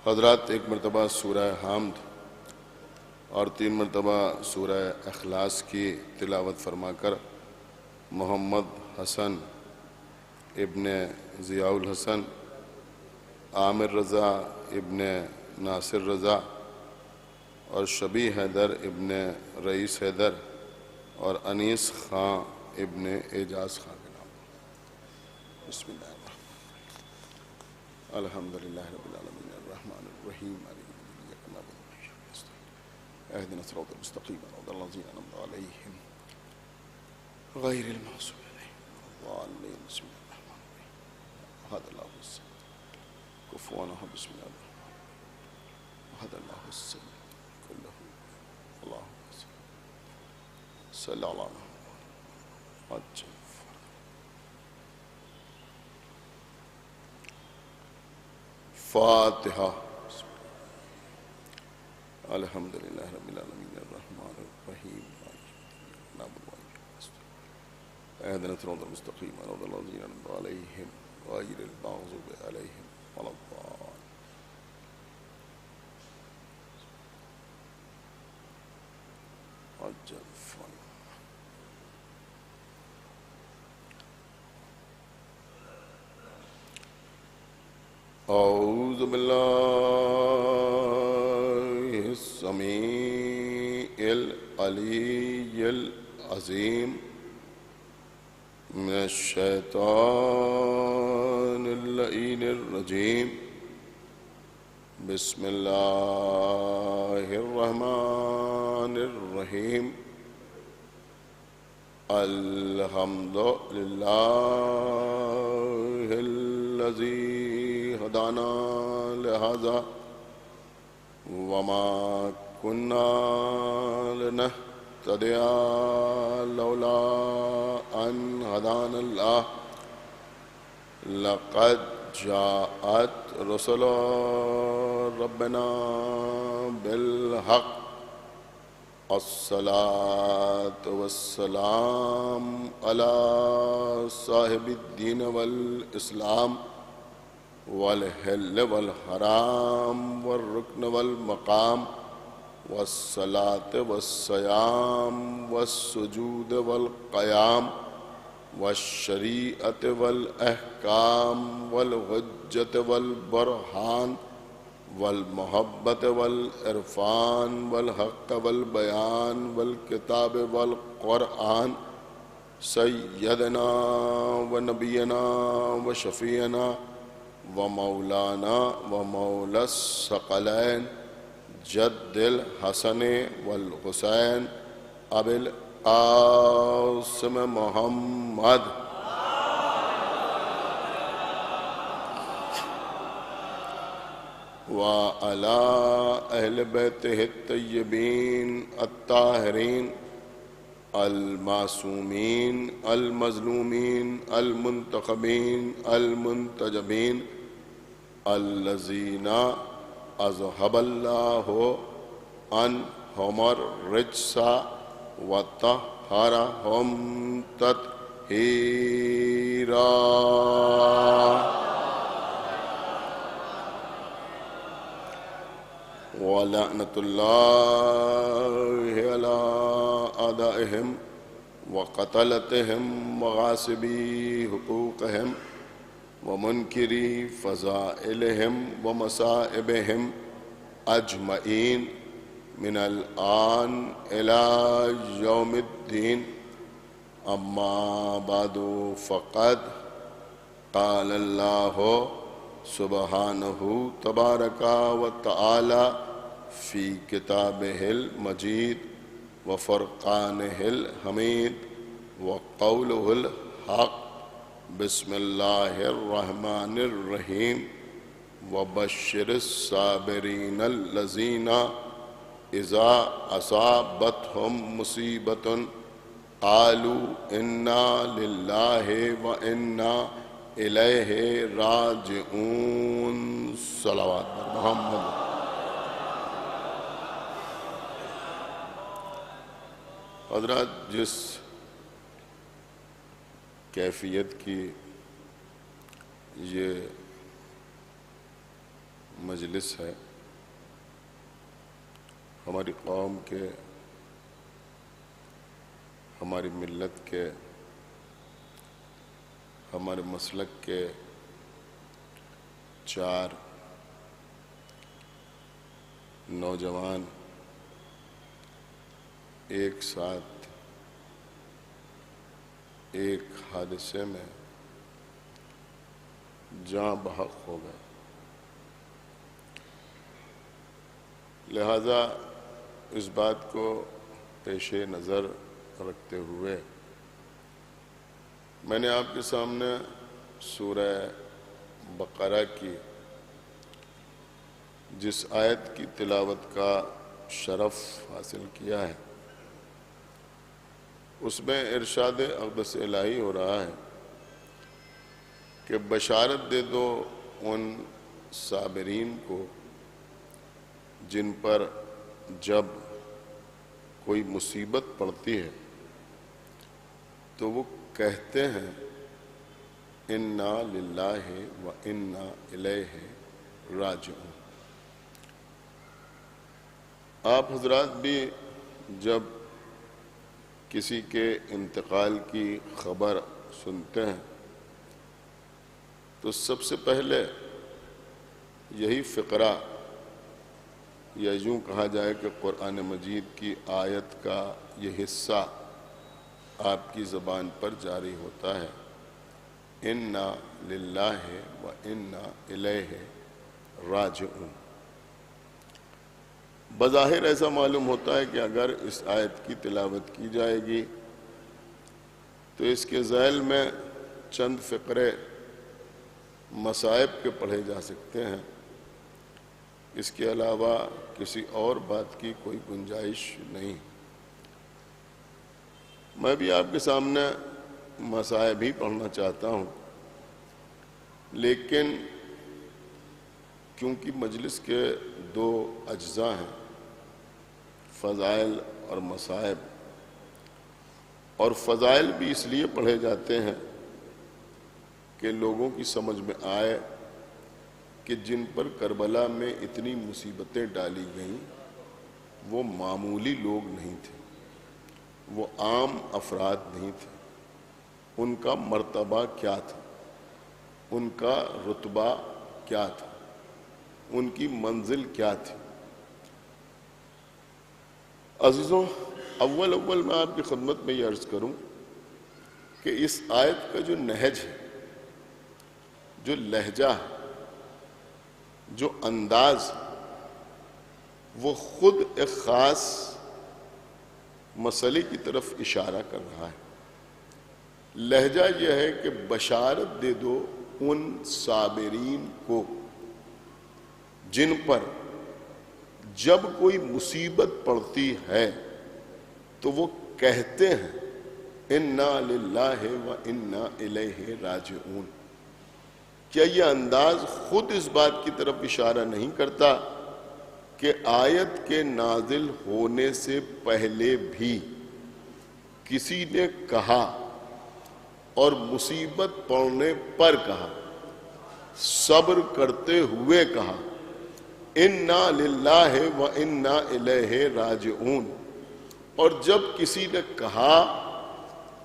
حضرات ایک مرتبہ سورہ حامد اور 3 مرتبہ سورہ اخلاص کی تلاوت فرما کر محمد حسن ابن ضیاء الحسن، عامر رضا ابن ناصر رضا اور شبیح حیدر ابن رئیس حیدر اور انیس خان ابن اعجاز خان کے نام پر۔ بسم اللہ الرحمن الرحیم۔ الحمد للہ رب العالمین الرحمن الرحیم مالک یوم الدین ایاک نعبد و ایاک نستعین اہدنا الصراط المستقیم صراط الذین انعمت علیہم غیر المغضوب علیہم ولا الضالین۔ بسم اللہ الرحمن الرحیم۔ احد اللہ الصمد کفوا احد۔ بسم اللہ الرحمن الرحیم۔ احد اللہ الصمد کلہ اللہ صلی اللہ علیہ وسلم۔ فاتحہ۔ الحمد للہ رب العالمین الرحمن الرحیم نعبد و ایاک نستعین اہدنا الصراط المستقیم صراط الذین انعمت علیہم غیر المغضوب علیہم ولا الضالین۔ اعوذ باللہ السمیع العلی العظیم من الشیطان اللعین الرجیم۔ بسم اللہ الرحمن الرحیم۔ الحمد للہ الذی هدانا لهذا وما كنا لنهتدي لولا أن هدانا الله لقد جاءت رسل ربنا بالحق الصلاة والسلام على صاحب الدين والإسلام والحل والحرام والرکن والمقام والصلاة والصیام والسجود والقیام والشریعة والاحکام والحجة والبرہان والمحبت والعرفان والحق والبیان والکتاب والقرآن سیدنا ونبینا وشفیعنا ومولانا ومولا الثقلین جد الحسن والحسین ابی القاسم محمد وعلى اہل بیتہ الطیبین الطاہرین المعصومین المظلومین المنتخبین المنتجبین الذین اذهب اللہ عنہم الرجس وطہرہم تطہیرا۔ وَلَعْنَةُ اللَّهِ عَلَىٰ أَعْدَائِهِمْ وَقَتَلَتِهِمْ وَغَاصِبِي حُقُوقِهِمْ وَمُنْكِرِي فَضَائِلِهِمْ وَمَصَائِبِهِمْ أَجْمَعِينَ مِنَ الْآنِ إِلَىٰ يَوْمِ الدِّينِ۔ أَمَّا بَعْدُ فَقَدْ قَالَ اللَّهُ سبحانہ تبارک و تعالی فی کتابہ المجید وفرقانہ الحمید وقولہ الحق۔ بسم اللہ الرحمن الرحیم۔ وبشر الصابرین الذین اذا اصابتہم مصیبۃ قالوا انا للہ وانا الیہ راجعون۔ صلوات محمد۔ حضرات، جس کیفیت کی یہ مجلس ہے، ہماری قوم کے، ہماری ملت کے، ہمارے مسلک کے 4 نوجوان ایک ساتھ ایک حادثے میں جاں بحق ہو گئے، لہذا اس بات کو پیش نظر رکھتے ہوئے میں نے آپ کے سامنے سورہ بقرہ کی جس آیت کی تلاوت کا شرف حاصل کیا ہے اس میں ارشاد اقدس الہی ہو رہا ہے کہ بشارت دے دو ان صابرین کو جن پر جب کوئی مصیبت پڑتی ہے تو وہ کہتے ہیں انا للہ و انا الیہ راجعون۔ آپ حضرات بھی جب کسی کے انتقال کی خبر سنتے ہیں تو سب سے پہلے یہی فقرہ یا یوں کہا جائے کہ قرآن مجید کی آیت کا یہ حصہ آپ کی زبان پر جاری ہوتا ہے، انا للہ و انا الیہ راجعون۔ بظاہر ایسا معلوم ہوتا ہے کہ اگر اس آیت کی تلاوت کی جائے گی تو اس کے ذیل میں چند فقرے مصائب کے پڑھے جا سکتے ہیں، اس کے علاوہ کسی اور بات کی کوئی گنجائش نہیں۔ میں بھی آپ کے سامنے مصائب ہی پڑھنا چاہتا ہوں، لیکن کیونکہ مجلس کے دو اجزاء ہیں، فضائل اور مصائب، اور فضائل بھی اس لیے پڑھے جاتے ہیں کہ لوگوں کی سمجھ میں آئے کہ جن پر کربلا میں اتنی مصیبتیں ڈالی گئیں وہ معمولی لوگ نہیں تھے، وہ عام افراد نہیں تھے، ان کا مرتبہ کیا تھا، ان کا رتبہ کیا تھا، ان کی منزل کیا تھی۔ عزیزوں، اول میں آپ کی خدمت میں یہ عرض کروں کہ اس آیت کا جو نہج ہے، جو لہجہ ہے، جو انداز، وہ خود ایک خاص مسئلے کی طرف اشارہ کر رہا ہے۔ لہجہ یہ ہے کہ بشارت دے دو ان صابرین کو جن پر جب کوئی مصیبت پڑتی ہے تو وہ کہتے ہیں انا للہ و انا الیہ راجعون۔ کیا یہ انداز خود اس بات کی طرف اشارہ نہیں کرتا کہ آیت کے نازل ہونے سے پہلے بھی کسی نے کہا اور مصیبت پڑنے پر کہا، صبر کرتے ہوئے کہا انا للہ و انا الیہ راجعون، اور جب کسی نے کہا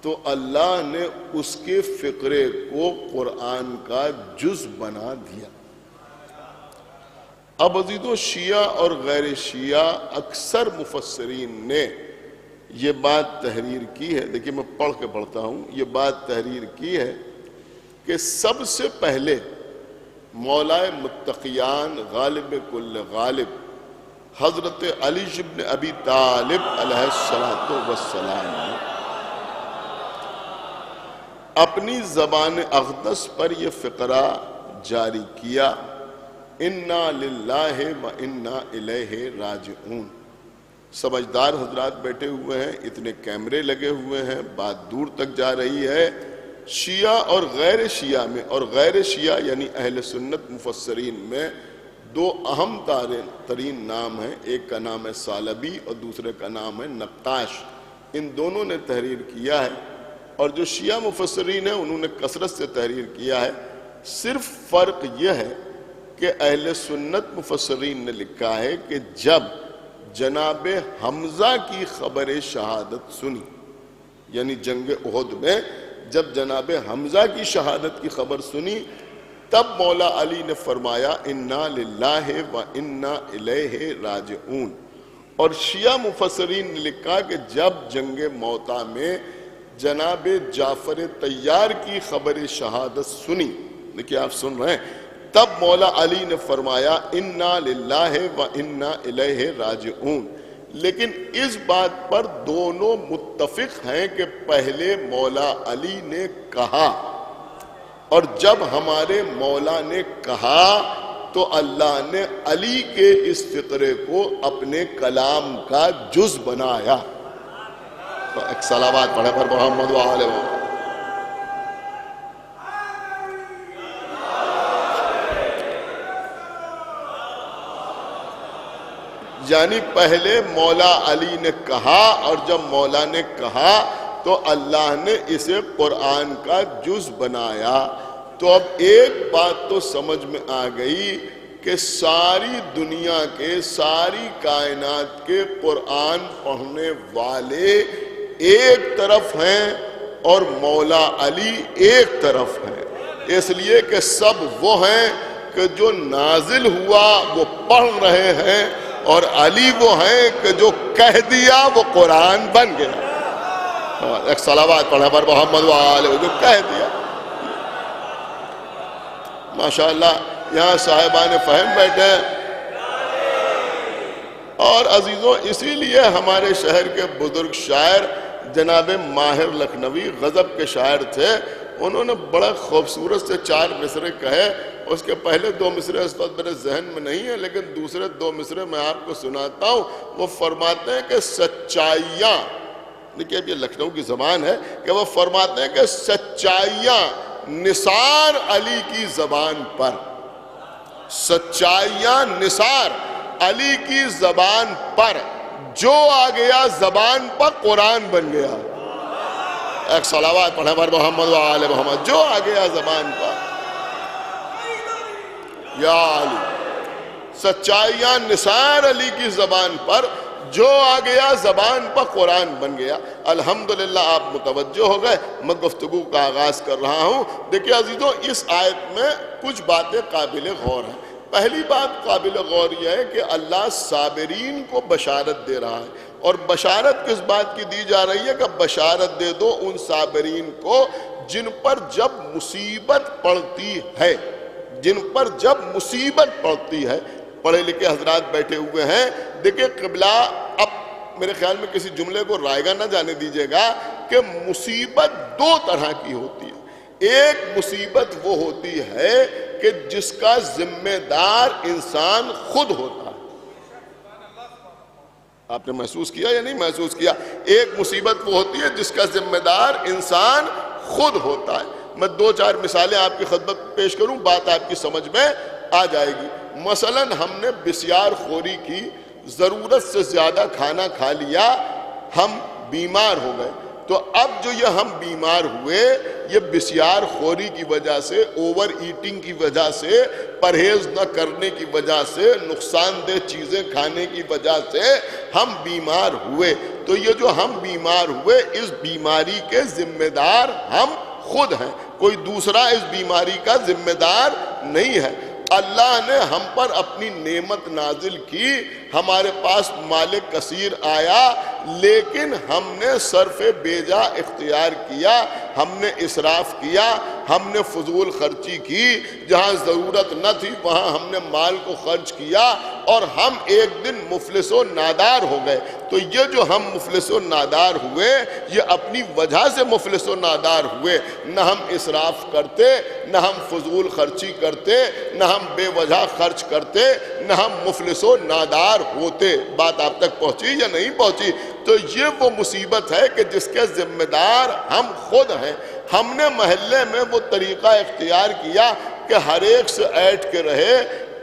تو اللہ نے اس کے فقرے کو قرآن کا جز بنا دیا۔ اب عزیزو، شیعہ اور غیر شیعہ اکثر مفسرین نے یہ بات تحریر کی ہے، دیکھیں میں پڑھ کے پڑھتا ہوں، یہ بات تحریر کی ہے کہ سب سے پہلے مولا متقیان غالب کل غالب حضرت علی بن ابی طالب علیہ السلام نے اپنی زبان اقدس پر یہ فقرہ جاری کیا، انا للہ و انا الیہ راجعون۔ سمجھدار حضرات بیٹھے ہوئے ہیں، اتنے کیمرے لگے ہوئے ہیں، بات دور تک جا رہی ہے۔ شیعہ اور غیر شیعہ میں، اور غیر شیعہ یعنی اہل سنت مفسرین میں دو اہم ترین نام ہیں، ایک کا نام ہے سالبی اور دوسرے کا نام ہے نقاش۔ ان دونوں نے تحریر کیا ہے، اور جو شیعہ مفسرین ہیں انہوں نے کثرت سے تحریر کیا ہے۔ صرف فرق یہ ہے کہ اہل سنت مفسرین نے لکھا ہے کہ جب جناب حمزہ کی خبر شہادت سنی، یعنی جنگ احد میں جب جناب حمزہ کی شہادت کی خبر سنی، تب مولا علی نے فرمایا انا للہ و انا الیہ راجعون۔ اور شیعہ مفسرین نے لکھا کہ جب جنگ موتا میں جناب جعفر طیار کی خبر شہادت سنی، دیکھیے آپ سن رہے ہیں، تب مولا علی نے فرمایا انا للہ و انا الیہ راجعون. لیکن اس بات پر دونوں متفق ہیں کہ پہلے مولا علی نے کہا، اور جب ہمارے مولا نے کہا تو اللہ نے علی کے اس فقرے کو اپنے کلام کا جز بنایا. تو ایک صلوات پڑھے پر محمد و آلہ محمد. یعنی پہلے مولا علی نے کہا، اور جب مولا نے کہا تو اللہ نے اسے قرآن کا جز بنایا. تو اب ایک بات تو سمجھ میں آ گئی کہ ساری دنیا کے، ساری کائنات کے قرآن پڑھنے والے ایک طرف ہیں اور مولا علی ایک طرف ہیں. اس لیے کہ سب وہ ہیں کہ جو نازل ہوا وہ پڑھ رہے ہیں، اور علی وہ ہیں کہ جو کہہ دیا وہ قرآن بن گیا. ایک صلوات پڑھا پر محمد و آلہ، جو کہہ دیا. ماشاءاللہ یہاں صاحبان فہم بیٹھے ہیں. اور عزیزوں، اسی لیے ہمارے شہر کے بزرگ شاعر جناب ماہر لکھنوی غضب کے شاعر تھے، انہوں نے بڑا خوبصورت سے 4 مصرے کہے. اس کے پہلے 2 مصرے اس وقت میرے ذہن میں نہیں ہیں، لیکن دوسرے 2 مصرے میں آپ کو سناتا ہوں. وہ فرماتے ہیں کہ سچائیاں، دیکھیے اب یہ لکھنؤ کی زبان ہے، کہ وہ فرماتے ہیں کہ سچائیاں نثار علی کی زبان پر، سچائیاں نثار علی کی زبان پر، جو آ گیا زبان پر قرآن بن گیا. ایک صلوات پڑھیں پر محمد و آل محمد. جو آ گیا زبان پر یا علی، سچائیاں نثار علی کی زبان پر، جو آ گیا زبان پر قرآن بن گیا. الحمدللہ آپ متوجہ ہو گئے. میں گفتگو کا آغاز کر رہا ہوں. دیکھیں عزیزوں، اس آیت میں کچھ باتیں قابل غور ہیں. پہلی بات قابل غور یہ ہے کہ اللہ صابرین کو بشارت دے رہا ہے، اور بشارت کس بات کی دی جا رہی ہے کہ بشارت دے دو ان صابرین کو جن پر جب مصیبت پڑتی ہے، جن پر جب مصیبت پڑتی ہے. پڑھے لکھے حضرات بیٹھے ہوئے ہیں. دیکھیں قبلہ، اب میرے خیال میں کسی جملے کو رائگاں نہ جانے دیجیے گا کہ مصیبت 2 طرح کی ہوتی ہے. ایک مصیبت وہ ہوتی ہے کہ جس کا ذمہ دار انسان خود ہوتا ہے. آپ نے محسوس کیا یا نہیں محسوس کیا؟ ایک مصیبت وہ ہوتی ہے جس کا ذمہ دار انسان خود ہوتا ہے. میں 2-4 مثالیں آپ کی خدمت پیش کروں، بات آپ کی سمجھ میں آ جائے گی. مثلا ہم نے بسیار خوری کی، ضرورت سے زیادہ کھانا کھا لیا، ہم بیمار ہو گئے. تو اب جو یہ ہم بیمار ہوئے، یہ بسیار خوری کی وجہ سے، اوور ایٹنگ کی وجہ سے، پرہیز نہ کرنے کی وجہ سے، نقصان دہ چیزیں کھانے کی وجہ سے ہم بیمار ہوئے. تو یہ جو ہم بیمار ہوئے، اس بیماری کے ذمہ دار ہم خود ہیں، کوئی دوسرا اس بیماری کا ذمہ دار نہیں ہے. اللہ نے ہم پر اپنی نعمت نازل کی، ہمارے پاس مال کثیر آیا، لیکن ہم نے صرف بیجا اختیار کیا، ہم نے اسراف کیا، ہم نے فضول خرچی کی. جہاں ضرورت نہ تھی وہاں ہم نے مال کو خرچ کیا، اور ہم ایک دن مفلس و نادار ہو گئے. تو یہ جو ہم مفلس و نادار ہوئے، یہ اپنی وجہ سے مفلس و نادار ہوئے. نہ ہم اسراف کرتے، نہ ہم فضول خرچی کرتے، نہ ہم بے وجہ خرچ کرتے، نہ ہم مفلس و نادار ہوتے. بات آپ تک پہنچی یا نہیں پہنچی؟ تو یہ وہ مصیبت ہے کہ جس کے ذمہ دار ہم خود ہیں. ہم نے محلے میں وہ طریقہ اختیار کیا کہ ہر ایک سے ایٹھ کے رہے،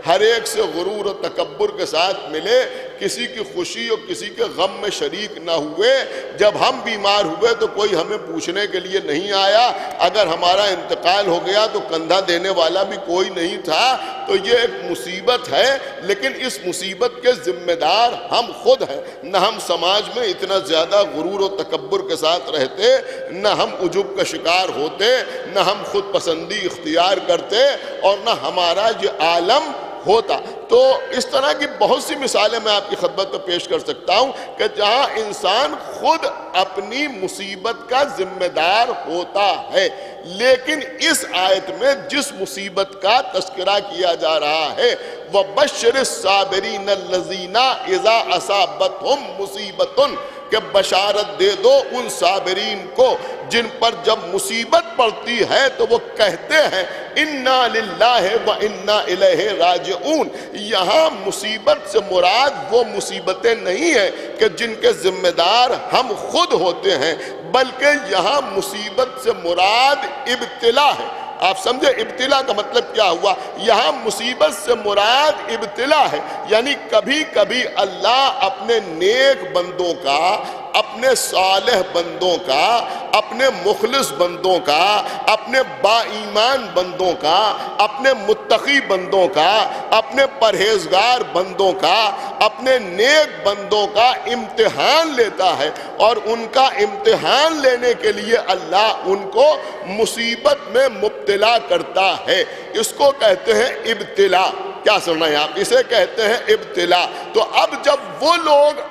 ہر ایک سے غرور و تکبر کے ساتھ ملے، کسی کی خوشی اور کسی کے غم میں شریک نہ ہوئے. جب ہم بیمار ہوئے تو کوئی ہمیں پوچھنے کے لیے نہیں آیا، اگر ہمارا انتقال ہو گیا تو کندھا دینے والا بھی کوئی نہیں تھا. تو یہ ایک مصیبت ہے، لیکن اس مصیبت کے ذمہ دار ہم خود ہیں. نہ ہم سماج میں اتنا زیادہ غرور و تکبر کے ساتھ رہتے، نہ ہم عجب کا شکار ہوتے، نہ ہم خود پسندی اختیار کرتے، اور نہ ہمارا یہ عالم ہوتا. تو اس طرح کی بہت سی مثالیں میں آپ کی خدمت میں پیش کر سکتا ہوں کہ جہاں انسان خود اپنی مصیبت کا ذمہ دار ہوتا ہے، لیکن اس آیت میں جس مصیبت کا تذکرہ کیا جا رہا ہے وَبَشِّرِ الصَّابِرِينَ الَّذِينَ إِذَا أَصَابَتْهُمْ مُصِيبَةٌ، کہ بشارت دے دو ان صابرین کو جن پر جب مصیبت پڑتی ہے تو وہ کہتے ہیں اِنَّا لِلَّهِ وَإِنَّا إِلَيْهِ راجعون۔ یہاں مصیبت سے مراد وہ مصیبتیں نہیں ہیں کہ جن کے ذمہ دار ہم خود ہوتے ہیں، بلکہ یہاں مصیبت سے مراد ابتلا ہے۔ آپ سمجھے ابتلا کا مطلب کیا ہوا؟ یہاں مصیبت سے مراد ابتلا ہے، یعنی کبھی کبھی اللہ اپنے نیک بندوں کا، اپنے صالح بندوں کا، اپنے مخلص بندوں کا، اپنے با ایمان بندوں کا، اپنے متقی بندوں کا، اپنے پرہیزگار بندوں کا، اپنے نیک بندوں کا امتحان لیتا ہے، اور ان کا امتحان لینے کے لیے اللہ ان کو مصیبت میں مبتلا کرتا ہے۔ اس کو کہتے ہیں ابتلا۔ کیا سن رہے ہیں آپ؟ اسے کہتے ہیں ابتلا۔ تو اب جب وہ لوگ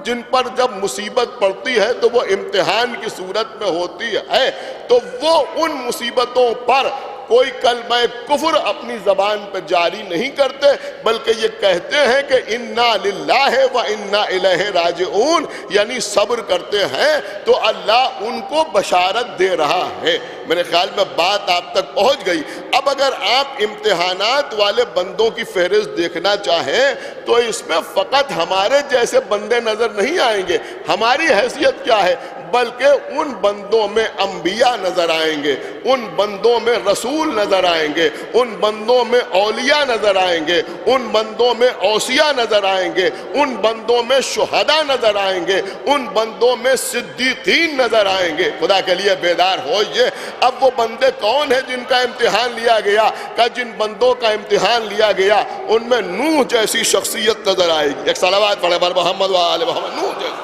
جن پر جب مصیبت پڑتی ہے تو وہ امتحان کی صورت میں ہوتی ہے، تو وہ ان مصیبتوں پر کوئی کلمہ کفر اپنی زبان پہ جاری نہیں کرتے، بلکہ یہ کہتے ہیں کہ اِنَّا لِلَّهِ وَإِنَّا إِلَيْهِ راجعون، یعنی صبر کرتے ہیں تو اللہ ان کو بشارت دے رہا ہے۔ میرے خیال میں بات آپ تک پہنچ گئی۔ اب اگر آپ امتحانات والے بندوں کی فہرست دیکھنا چاہیں تو اس میں فقط ہمارے جیسے بندے نظر نہیں آئیں گے۔ ہماری حیثیت کیا ہے؟ بلکہ ان بندوں میں انبیاء نظر آئیں گے، ان بندوں میں رسول نظر آئیں گے، ان بندوں میں اولیاء نظر آئیں گے، ان بندوں میں اوصیاء نظر آئیں گے، ان بندوں میں شہداء نظر آئیں گے، ان بندوں میں صدیقین نظر آئیں گے۔ خدا کے لیے بیدار ہوئیے۔ اب وہ بندے کون ہیں جن کا امتحان لیا گیا؟ کہ جن بندوں کا امتحان لیا گیا ان میں نوح جیسی شخصیت نظر آئے گی۔ ایک صلوات پڑھے بر محمد و آل محمد۔ نوح جیسی۔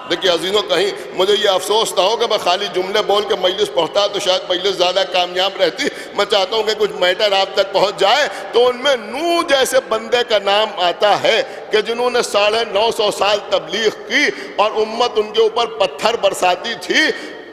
دیکھیے عزیزوں، کہیں مجھے یہ افسوس نہ ہو کہ میں خالی جملے بول کے مجلس پڑھتا تو شاید مجلس زیادہ کامیاب رہتی۔ میں چاہتا ہوں کہ کچھ میٹر آپ تک پہنچ جائے۔ تو ان میں نوح جیسے بندے کا نام آتا ہے کہ جنہوں نے 950 سال تبلیغ کی اور امت ان کے اوپر پتھر برساتی تھی۔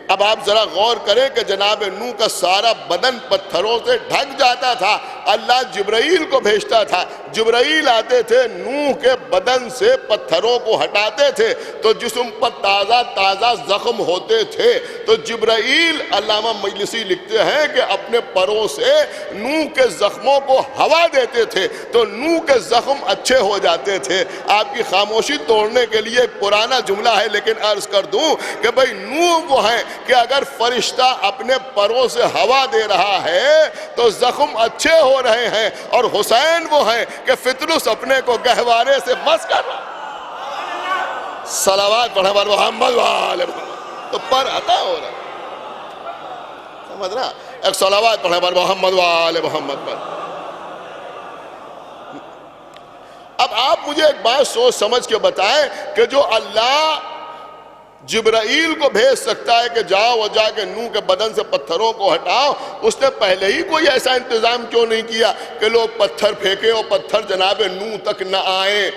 اب آپ ذرا غور کریں کہ جناب نوح کا سارا بدن پتھروں سے ڈھک جاتا تھا۔ اللہ جبرائیل کو بھیجتا تھا، جبرائیل آتے تھے، نوح کے بدن سے پتھروں کو ہٹاتے تھے تو جسم پر تازہ تازہ زخم ہوتے تھے۔ تو جبرائیل، علامہ مجلسی لکھتے ہیں کہ اپنے پروں سے نوح کے زخموں کو ہوا دیتے تھے تو نوح کے زخم اچھے ہو جاتے تھے۔ آپ کی خاموشی توڑنے کے لیے ایک پرانا جملہ ہے، لیکن عرض کر دوں کہ بھئی نوح وہ ہیں کہ اگر فرشتہ اپنے پروں سے ہوا دے رہا ہے تو زخم اچھے ہو رہے ہیں، اور حسین وہ ہیں کہ فطرس اپنے کو گہوارے سے مس کر رہا ہے۔ صلوات پڑھے بر محمد و آل محمد، تو پر عطا ہو رہا ہے۔ سمجھ رہا؟ ایک صلوات پڑھے بر محمد و آل محمد پر۔ اب آپ مجھے ایک بات سوچ سمجھ کے بتائیں کہ جو اللہ جبرائیل کو بھیج سکتا ہے کہ جاؤ اور جا کے نوح کے بدن سے پتھروں کو ہٹاؤ، اس نے پہلے ہی کوئی ایسا انتظام کیوں نہیں کیا کہ لوگ پتھر پھینکیں اور پتھر جناب نوح تک نہ آئیں؟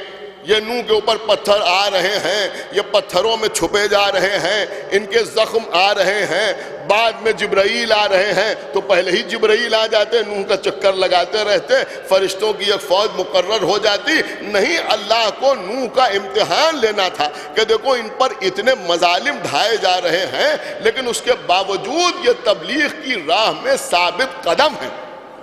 یہ نوح کے اوپر پتھر آ رہے ہیں، یہ پتھروں میں چھپے جا رہے ہیں، ان کے زخم آ رہے ہیں، بعد میں جبرائیل آ رہے ہیں، تو پہلے ہی جبرائیل آ جاتے، نوح کا چکر لگاتے رہتے، فرشتوں کی ایک فوج مقرر ہو جاتی۔ نہیں، اللہ کو نوح کا امتحان لینا تھا کہ دیکھو ان پر اتنے مظالم ڈھائے جا رہے ہیں، لیکن اس کے باوجود یہ تبلیغ کی راہ میں ثابت قدم ہیں۔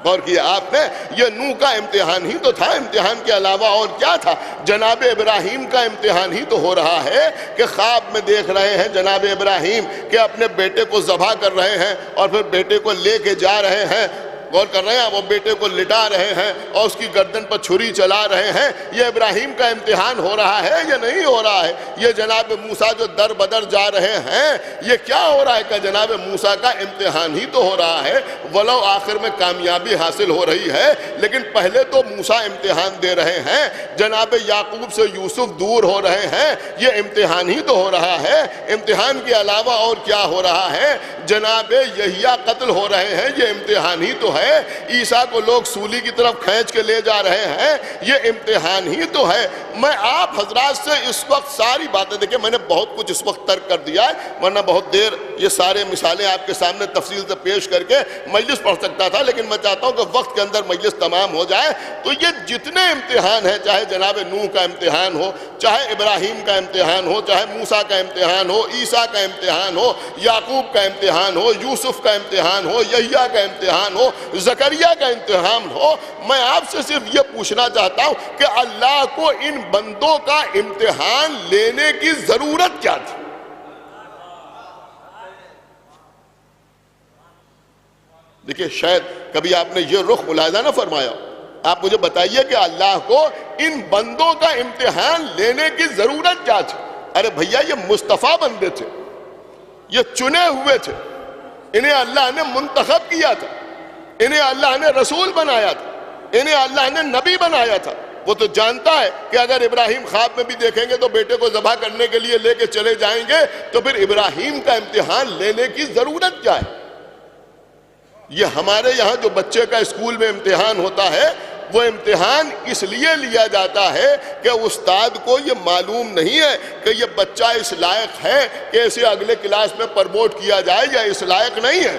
غور کیا آپ نے؟ یہ نوح کا امتحان ہی تو تھا، امتحان کے علاوہ اور کیا تھا؟ جناب ابراہیم کا امتحان ہی تو ہو رہا ہے کہ خواب میں دیکھ رہے ہیں جناب ابراہیم کہ اپنے بیٹے کو ذبح کر رہے ہیں اور پھر بیٹے کو لے کے جا رہے ہیں۔ غور کر رہے ہیں، وہ بیٹے کو لٹا رہے ہیں اور اس کی گردن پر چھری چلا رہے ہیں۔ یہ ابراہیم کا امتحان ہو رہا ہے یا نہیں ہو رہا ہے؟ یہ جناب موسیٰ جو در بدر جا رہے ہیں، یہ کیا ہو رہا ہے کہ جناب موسیٰ کا امتحان ہی تو ہو رہا ہے، ولو آخر میں کامیابی حاصل ہو رہی ہے، لیکن پہلے تو موسیٰ امتحان دے رہے ہیں، جناب یعقوب سے یوسف دور ہو رہے ہیں، یہ امتحان ہی تو ہو رہا ہے۔ امتحان کے علاوہ اور کیا ہو رہا ہے؟ جناب یحییٰ قتل ہو رہے ہیں، یہ امتحان ہی تو ہے۔ ہے، عیسیٰ کو لوگ سولی کی طرف کھینچ کے لے جا رہے ہیں، یہ امتحان ہی تو ہے۔ میں آپ حضرات سے اس وقت ساری باتیں دیکھیں، میں نے بہت کچھ اس وقت ترک کر دیا ہے، ورنہ بہت دیر یہ سارے مثالیں آپ کے سامنے تفصیل سے پیش کر کے مجلس پڑھ سکتا تھا، لیکن میں چاہتا ہوں کہ وقت کے اندر مجلس تمام ہو جائے۔ تو یہ جتنے امتحان ہیں، چاہے جناب نوح کا امتحان ہو، چاہے ابراہیم کا امتحان ہو، چاہے موسیٰ کا امتحان ہو، عیسیٰ کا امتحان ہو، یعقوب کا امتحان ہو، یوسف کا امتحان ہو، یحییٰ کا امتحان ہو، زکریا کا امتحان ہو، میں آپ سے صرف یہ پوچھنا چاہتا ہوں کہ اللہ کو ان بندوں کا امتحان لینے کی ضرورت کیا تھی؟ دیکھیں، شاید کبھی آپ نے یہ رخ ملاحظہ نہ فرمایا، آپ مجھے بتائیے کہ اللہ کو ان بندوں کا امتحان لینے کی ضرورت کیا تھی؟ ارے بھیا، یہ مصطفیٰ بندے تھے، یہ چنے ہوئے تھے، انہیں اللہ نے منتخب کیا تھا، انہیں اللہ نے رسول بنایا تھا، انہیں اللہ نے نبی بنایا تھا۔ وہ تو جانتا ہے کہ اگر ابراہیم خواب میں بھی دیکھیں گے تو بیٹے کو ذبح کرنے کے لیے لے کے چلے جائیں گے، تو پھر ابراہیم کا امتحان لینے کی ضرورت کیا ہے؟ یہ ہمارے یہاں جو بچے کا اسکول میں امتحان ہوتا ہے، وہ امتحان اس لیے لیا جاتا ہے کہ استاد کو یہ معلوم نہیں ہے کہ یہ بچہ اس لائق ہے کہ اسے اگلے کلاس میں پروموٹ کیا جائے یا اس لائق نہیں ہے،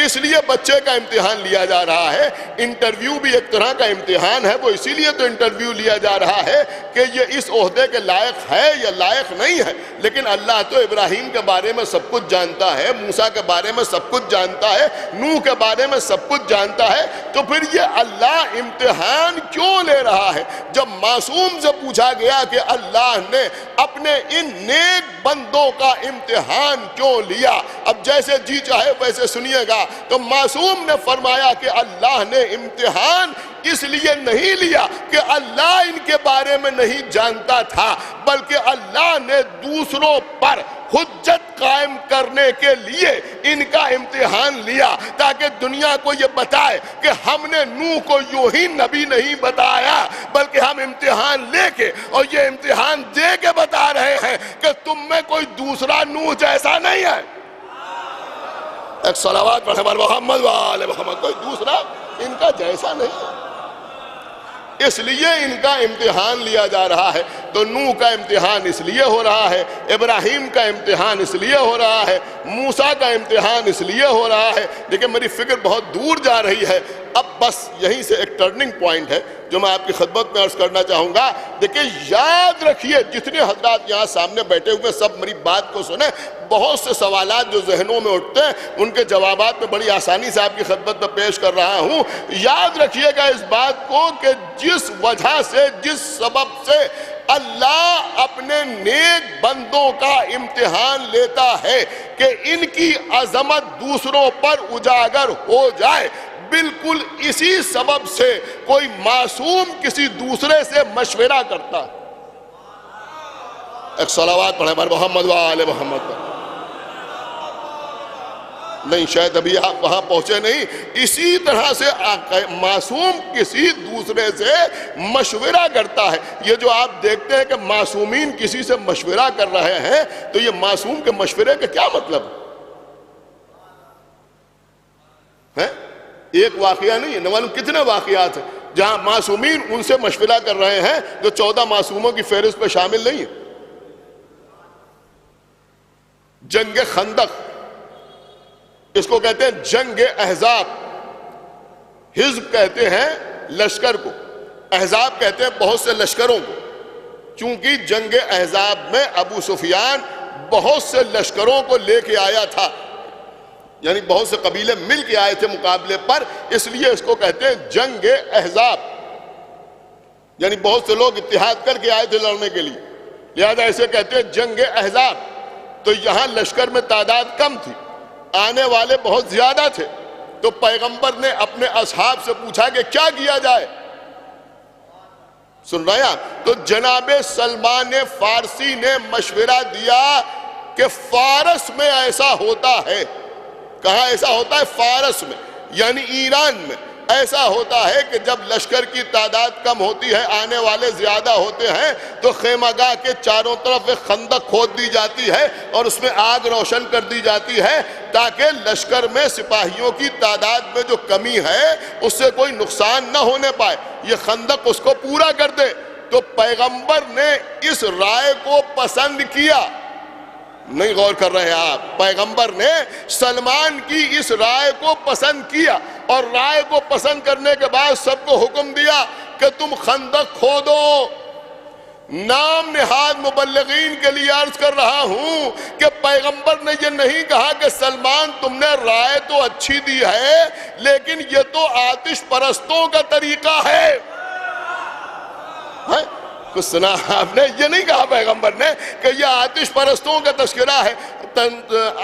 اس لیے بچے کا امتحان لیا جا رہا ہے۔ انٹرویو بھی ایک طرح کا امتحان ہے، وہ اسی لیے تو انٹرویو لیا جا رہا ہے کہ یہ اس عہدے کے لائق ہے یا لائق نہیں ہے۔ لیکن اللہ تو ابراہیم کے بارے میں سب کچھ جانتا ہے، موسیٰ کے بارے میں سب کچھ جانتا ہے، نوح کے بارے میں سب کچھ جانتا ہے، تو پھر یہ اللہ امتحان کیوں لے رہا ہے؟ جب معصوم سے پوچھا گیا کہ اللہ نے اپنے ان نیک بندوں کا امتحان کیوں لیا، اب جیسے جی چاہے ویسے سنیے گا، تو معصوم نے فرمایا کہ اللہ نے امتحان اس لیے نہیں لیا کہ اللہ ان کے بارے میں نہیں جانتا تھا، بلکہ اللہ نے دوسروں پر حجت قائم کرنے کے لیے ان کا امتحان لیا، تاکہ دنیا کو یہ بتائے کہ ہم نے نوح کو یوں ہی نبی نہیں بتایا، بلکہ ہم امتحان لے کے اور یہ امتحان دے کے بتا رہے ہیں کہ تم میں کوئی دوسرا نوح جیسا نہیں ہے۔ ایک صلوات پڑھیں بر محمد و آل محمد، کوئی دوسرا ان کا جیسا نہیں ہے، اس لیے ان کا امتحان لیا جا رہا ہے۔ تو نوح کا امتحان اس لیے ہو رہا ہے، ابراہیم کا امتحان اس لیے ہو رہا ہے، موسیٰ کا امتحان اس لیے ہو رہا ہے۔ لیکن میری فکر بہت دور جا رہی ہے، اب بس یہیں سے ایک ٹرننگ پوائنٹ ہے جو میں آپ کی خدمت میں عرض کرنا چاہوں گا۔ دیکھیں، یاد رکھیے، جتنے حضرات یہاں سامنے بیٹھے ہوئے سب میری بات کو سنیں، بہت سے سوالات جو ذہنوں میں اٹھتے ہیں ان کے جوابات میں بڑی آسانی سے آپ کی خدمت میں پیش کر رہا ہوں۔ یاد رکھیے گا اس بات کو کہ جس وجہ سے، جس سبب سے اللہ اپنے نیک بندوں کا امتحان لیتا ہے کہ ان کی عظمت دوسروں پر اجاگر ہو جائے، بالکل اسی سبب سے کوئی معصوم کسی دوسرے سے مشورہ کرتا ہے۔ ایک صلوات پڑھیں بر محمد و آل محمد۔ نہیں، شاید ابھی آپ وہاں پہنچے نہیں۔ اسی طرح سے معصوم کسی دوسرے سے مشورہ کرتا ہے۔ یہ جو آپ دیکھتے ہیں کہ معصومین کسی سے مشورہ کر رہے ہیں، تو یہ معصوم کے مشورے کا کیا مطلب ہے؟ ایک واقعہ نہیں ہے، نہ معلوم کتنے واقعات ہیں جہاں معصومین ان سے مشورہ کر رہے ہیں جو 14 معصوموں کی فہرست پہ شامل نہیں ہیں۔ جنگ خندق، اس کو کہتے ہیں جنگ احزاب۔ حزب کہتے ہیں لشکر کو، احزاب کہتے ہیں بہت سے لشکروں کو، چونکہ جنگ احزاب میں ابو سفیان بہت سے لشکروں کو لے کے آیا تھا، یعنی بہت سے قبیلے مل کے آئے تھے مقابلے پر، اس لیے اس کو کہتے ہیں جنگ احزاب، یعنی بہت سے لوگ اتحاد کر کے آئے تھے لڑنے کے لیے، لہذا اسے کہتے ہیں جنگ احزاب۔ تو یہاں لشکر میں تعداد کم تھی، آنے والے بہت زیادہ تھے، تو پیغمبر نے اپنے اصحاب سے پوچھا کہ کیا کیا جائے؟ سن رہے ہیں آپ؟ تو جناب سلمان فارسی نے مشورہ دیا کہ فارس میں ایسا ہوتا ہے۔ کہاں ایسا ہوتا ہے؟ فارس میں، یعنی ایران میں ایسا ہوتا ہے کہ جب لشکر کی تعداد کم ہوتی ہے، آنے والے زیادہ ہوتے ہیں، تو خیمہ گاہ کے چاروں طرف ایک خندق کھود دی جاتی ہے اور اس میں آگ روشن کر دی جاتی ہے تاکہ لشکر میں سپاہیوں کی تعداد میں جو کمی ہے اس سے کوئی نقصان نہ ہونے پائے، یہ خندق اس کو پورا کر دے۔ تو پیغمبر نے اس رائے کو پسند کیا، نہیں غور کر رہے آپ، پیغمبر نے سلمان کی اس رائے کو پسند کیا، اور رائے کو پسند کرنے کے بعد سب کو حکم دیا کہ تم خندق کھودو۔ نام نہاد مبلغین کے لیے عرض کر رہا ہوں کہ پیغمبر نے یہ نہیں کہا کہ سلمان تم نے رائے تو اچھی دی ہے لیکن یہ تو آتش پرستوں کا طریقہ ہے۔ کچھ سنا آپ نے؟ یہ نہیں کہا پیغمبر نے کہ یہ آتش پرستوں کا تذکرہ ہے،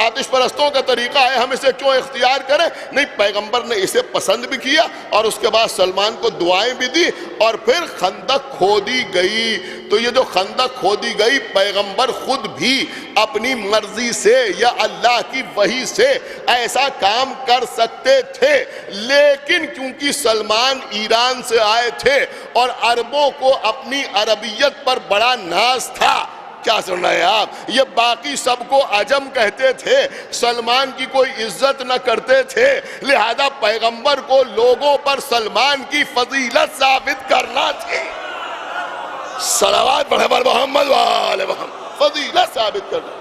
آتش پرستوں کا طریقہ ہے، ہم اسے کیوں اختیار کریں؟ نہیں، پیغمبر نے اسے پسند بھی کیا اور اس کے بعد سلمان کو دعائیں بھی دی، اور پھر خندق کھودی گئی۔ تو یہ جو خندق کھودی گئی، پیغمبر خود بھی اپنی مرضی سے یا اللہ کی وحی سے ایسا کام کر سکتے تھے، لیکن کیونکہ سلمان ایران سے آئے تھے اور عربوں کو اپنی عربیت پر بڑا ناز تھا، کیا سن رہے ہیں آپ، یہ باقی سب کو عجم کہتے تھے، سلمان کی کوئی عزت نہ کرتے تھے، لہذا پیغمبر کو لوگوں پر سلمان کی فضیلت ثابت کرنا تھی۔ صلوات پڑھے پر محمد وآل محمد، فضیلت ثابت کرنا۔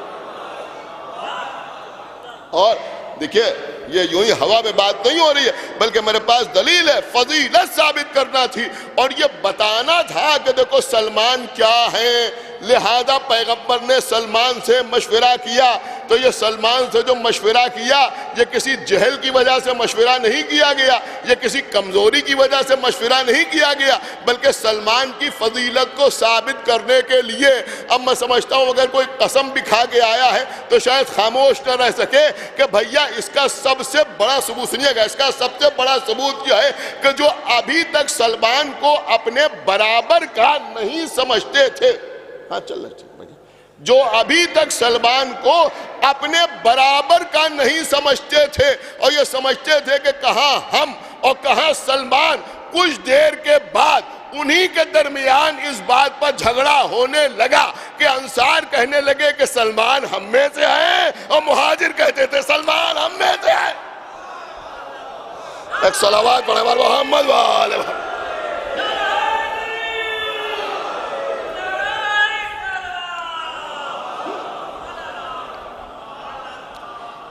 اور دیکھیے یہ یوں ہی ہوا میں بات نہیں ہو رہی ہے، بلکہ میرے پاس دلیل ہے، فضیلت ثابت کرنا تھی اور یہ بتانا تھا کہ دیکھو سلمان کیا ہے، لہذا پیغمبر نے سلمان سے مشورہ کیا۔ تو یہ سلمان سے جو مشورہ کیا یہ کسی جہل کی وجہ سے مشورہ نہیں کیا گیا، یہ کسی کمزوری کی وجہ سے مشورہ نہیں کیا گیا، بلکہ سلمان کی فضیلت کو ثابت کرنے کے لیے۔ اب میں سمجھتا ہوں اگر کوئی قسم بھی کھا کے آیا ہے تو شاید خاموش نہ رہ سکے کہ بھیا اس کا سب سے بڑا ثبوت سنیے گا، اس کا سب سے بڑا ثبوت یہ ہے کہ جو ابھی تک سلمان کو اپنے برابر کا نہیں سمجھتے تھے، ہاں چل رہا جو ابھی تک سلمان کو اپنے برابر کا نہیں سمجھتے تھے اور یہ سمجھتے تھے کہ کہاں ہم اور کہاں سلمان، کچھ دیر کے بعد انہی کے درمیان اس بات پر جھگڑا ہونے لگا کہ انصار کہنے لگے کہ سلمان ہم میں سے ہے اور مہاجر کہتے تھے سلمان ہم میں سے ہے۔ ایک صلوات پڑھے پر محمد وآل محمد۔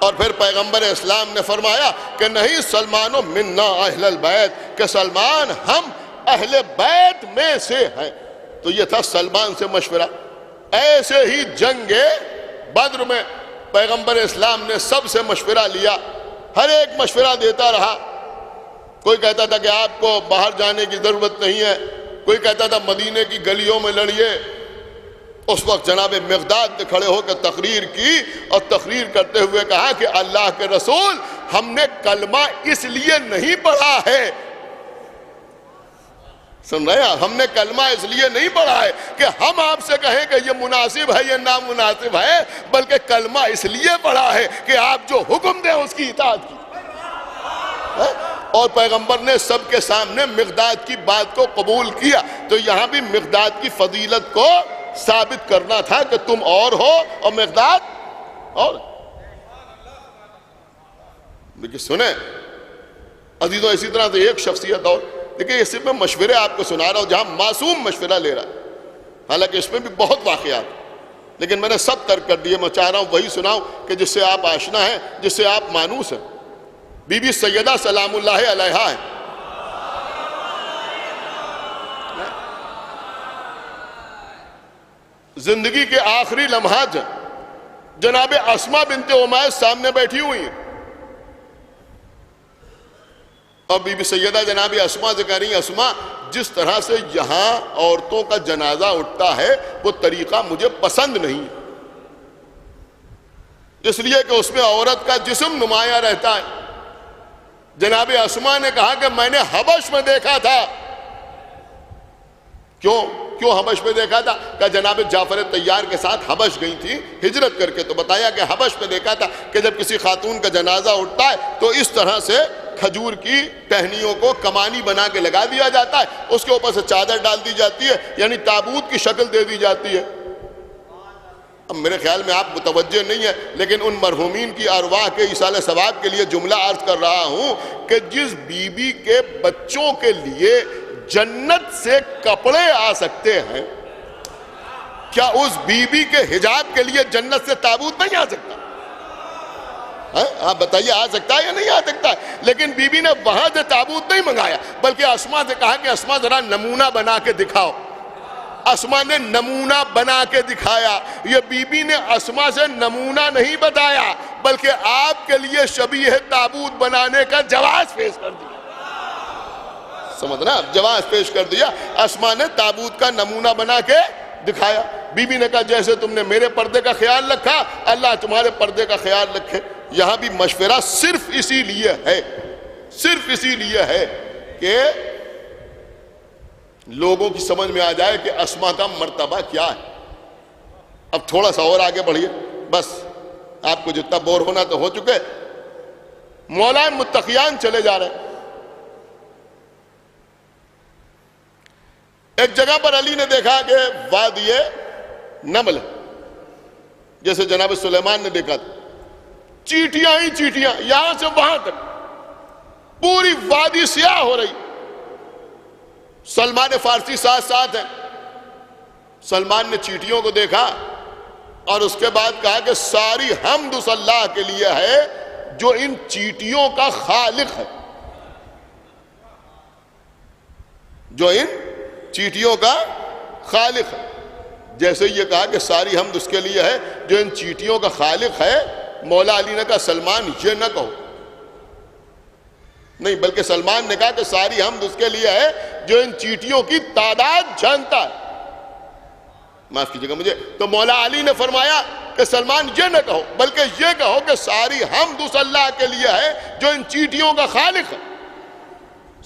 اور پھر پیغمبر اسلام نے فرمایا کہ نہیں، سلمان منا اہل البیت، کہ سلمان ہم اہل بیت میں سے ہیں۔ تو یہ تھا سلمان سے مشورہ۔ ایسے ہی جنگ بدر میں پیغمبر اسلام نے سب سے مشورہ لیا، ہر ایک مشورہ دیتا رہا۔ کوئی کہتا تھا کہ آپ کو باہر جانے کی ضرورت نہیں ہے، کوئی کہتا تھا مدینے کی گلیوں میں لڑیے۔ اس وقت جناب مقداد نے کھڑے ہو کر تقریر کی اور تقریر کرتے ہوئے کہا کہ اللہ کے رسول، ہم نے کلمہ اس لیے نہیں پڑھا ہے، سن رہے ہیں، ہم نے کلمہ اس لیے نہیں پڑھا ہے کہ ہم آپ سے کہیں کہ یہ مناسب ہے یہ نامناسب ہے، بلکہ کلمہ اس لیے پڑھا ہے کہ آپ جو حکم دیں اس کی اطاعت کی۔ اور پیغمبر نے سب کے سامنے مقداد کی بات کو قبول کیا۔ تو یہاں بھی مقداد کی فضیلت کو ثابت کرنا تھا کہ تم اور ہو اور مقداد اور۔ لیکن سنیں عزیزوں، اسی طرح سے ایک شخصیت اور، دیکھیں یہ صرف میں مشورے آپ کو سنا رہا ہوں جہاں معصوم مشورہ لے رہا ہے، حالانکہ اس میں بھی بہت واقعات، لیکن میں نے سب ترک کر دیے۔ میں چاہ رہا ہوں وہی سناؤں کہ جس سے آپ آشنا ہیں، جس سے آپ مانوس ہیں۔ بی بی سیدہ سلام اللہ علیہا ہے، زندگی کے آخری لمحات جناب اسما بنت عمیس سامنے بیٹھی ہوئی ہیں، اور بی بی سیدہ جناب اسما سے کہہ رہی ہیں، اسما جس طرح سے یہاں عورتوں کا جنازہ اٹھتا ہے وہ طریقہ مجھے پسند نہیں، اس لیے کہ اس میں عورت کا جسم نمایاں رہتا ہے۔ جناب اسما نے کہا کہ میں نے حبش میں دیکھا تھا۔ کیوں حبش میں دیکھا تھا؟ کہ جناب جعفر طیار کے ساتھ حبش گئی تھی ہجرت کر کے، تو بتایا کہ حبش میں دیکھا تھا کہ جب کسی خاتون کا جنازہ اٹھتا ہے تو اس طرح سے کھجور کی ٹہنیوں کو کمانی بنا کے لگا دیا جاتا ہے، اس کے اوپر سے چادر ڈال دی جاتی ہے، یعنی تابوت کی شکل دے دی جاتی ہے۔ اب میرے خیال میں آپ متوجہ نہیں ہیں، لیکن ان مرحومین کی ارواح کے ایصال ثواب کے لیے جملہ عرض کر رہا ہوں کہ جس بیوی کے بچوں کے لیے جنت سے کپڑے آ سکتے ہیں، کیا اس بیوی کے حجاب کے لیے جنت سے تابوت نہیں آ سکتا؟ آپ بتائیے، آ سکتا ہے یا نہیں آ سکتا؟ لیکن بی بی نے وہاں سے تابوت نہیں منگایا، بلکہ اسما سے کہا کہ اسما ذرا نمونہ بنا کے دکھاؤ۔ اسما نے نمونہ بنا کے دکھایا۔ یہ بی بی نے اسما سے نمونہ نہیں بتایا، بلکہ آپ کے لیے شبیہ تابوت بنانے کا جواز پیش کر دیا۔ سمجھنا، جواز پیش کر دیا۔ اسما نے تابوت کا نمونہ بنا کے دکھایا۔ بی بی نے کہا جیسے تم نے میرے پردے کا خیال رکھا، اللہ تمہارے پردے کا خیال رکھے۔ یہاں بھی مشورہ صرف اسی لیے ہے کہ لوگوں کی سمجھ میں آ جائے کہ اسما کا مرتبہ کیا ہے۔ اب تھوڑا سا اور آگے بڑھیے، بس آپ کو جتنا بور ہونا تو ہو چکے۔ مولا متقیان چلے جا رہے ہیں۔ ایک جگہ پر علی نے دیکھا کہ وادی نمل، جیسے جناب سلیمان نے دیکھا تھا، چیٹیاں ہی چیٹیاں، یہاں سے وہاں تک پوری وادی سیاہ ہو رہی۔ سلمان فارسی ساتھ ساتھ ہیں۔ سلمان نے چیٹیوں کو دیکھا اور اس کے بعد کہا کہ ساری حمد اس اللہ کے لیے ہے جو ان چیٹیوں کا خالق ہے، جو ان چیٹیوں کا خالق ہے۔ جیسے یہ کہا کہ ساری حمد اس کے لیے ہے جو ان چیٹیوں کا خالق ہے، مولا علی نے کہا سلمان یہ نہ کہو، نہیں بلکہ سلمان نے کہا کہ ساری حمد اس کے لیے ہے جو ان چیٹیوں کی تعداد جانتا ہے۔ معاف کیجیے گا مجھے، تو مولا علی نے فرمایا کہ سلمان یہ نہ کہو، بلکہ یہ کہو کہ ساری حمد اس اللہ کے لیے ہے جو ان چیٹیوں کا خالق ہے۔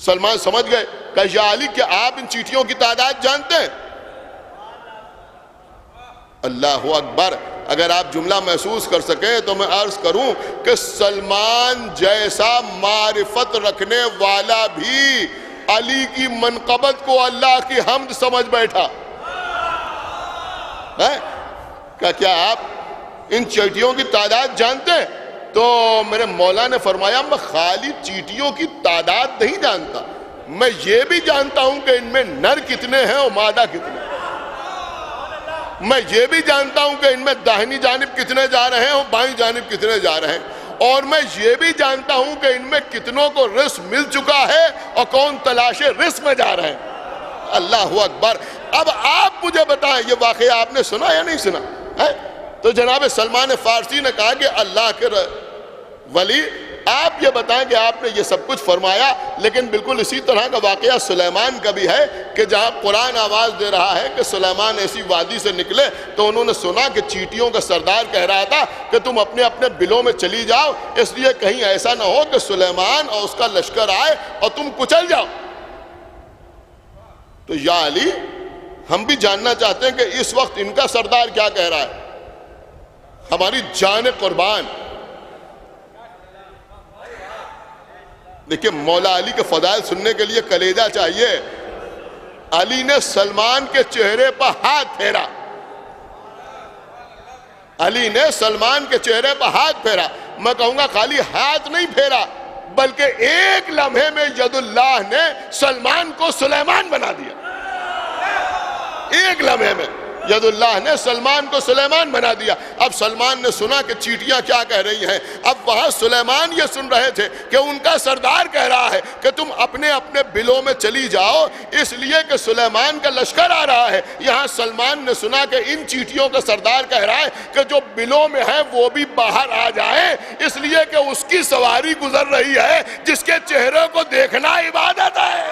سلمان سمجھ گئے کہ یا علی کہ آپ ان چیٹیوں کی تعداد جانتے ہیں؟ اللہ اکبر! اگر آپ جملہ محسوس کر سکیں تو میں عرض کروں کہ سلمان جیسا معرفت رکھنے والا بھی علی کی منقبت کو اللہ کی حمد سمجھ بیٹھا۔ کیا آپ ان چیٹیوں کی تعداد جانتے ہیں؟ تو میرے مولا نے فرمایا میں خالی چیٹیوں کی تعداد نہیں جانتا، میں یہ بھی جانتا ہوں کہ ان میں نر کتنے ہیں اور مادہ کتنے ہیں۔ میں یہ بھی جانتا ہوں کہ ان میں داہنی جانب کتنے جا رہے ہیں اور بائیں جانب کتنے جا رہے ہیں، اور میں یہ بھی جانتا ہوں کہ ان میں کتنوں کو رزق مل چکا ہے اور کون تلاش رزق میں جا رہے ہیں۔ اللہ اکبر! اب آپ مجھے بتائیں یہ واقعہ آپ نے سنا یا نہیں سنا ہے؟ تو جناب سلمان فارسی نے کہا کہ اللہ کے ولی آپ یہ بتائیں کہ آپ نے یہ سب کچھ فرمایا، لیکن بالکل اسی طرح کا واقعہ سلیمان کا بھی ہے کہ جہاں قرآن آواز دے رہا ہے کہ سلیمان ایسی وادی سے نکلے تو انہوں نے سنا کہ چیٹیوں کا سردار کہہ رہا تھا کہ تم اپنے اپنے بلوں میں چلی جاؤ، اس لیے کہیں ایسا نہ ہو کہ سلیمان اور اس کا لشکر آئے اور تم کچل جاؤ۔ تو یا علی ہم بھی جاننا چاہتے ہیں کہ اس وقت ان کا سردار کیا کہہ رہا ہے، ہماری جان قربان۔ دیکھیں مولا علی کے فضائل سننے کے لیے کلیجہ چاہیے۔ علی نے سلمان کے چہرے پر ہاتھ پھیرا، علی نے سلمان کے چہرے پر ہاتھ پھیرا، میں کہوں گا خالی ہاتھ نہیں پھیرا بلکہ ایک لمحے میں ید اللہ نے سلمان کو سلیمان بنا دیا۔ ایک لمحے میں ید اللہ نے سلمان کو سلیمان بنا دیا۔ اب سلمان نے سنا کہ چیٹیاں کیا کہہ رہی ہیں، اب وہاں سلیمان یہ سن رہے تھے کہ ان کا سردار کہہ رہا ہے کہ تم اپنے اپنے بلوں میں چلی جاؤ، اس لیے کہ سلیمان کا لشکر آ رہا ہے۔ یہاں سلمان نے سنا کہ ان چیٹیوں کا سردار کہہ رہا ہے کہ جو بلوں میں ہے وہ بھی باہر آ جائیں، اس لیے کہ اس کی سواری گزر رہی ہے جس کے چہرے کو دیکھنا عبادت ہے،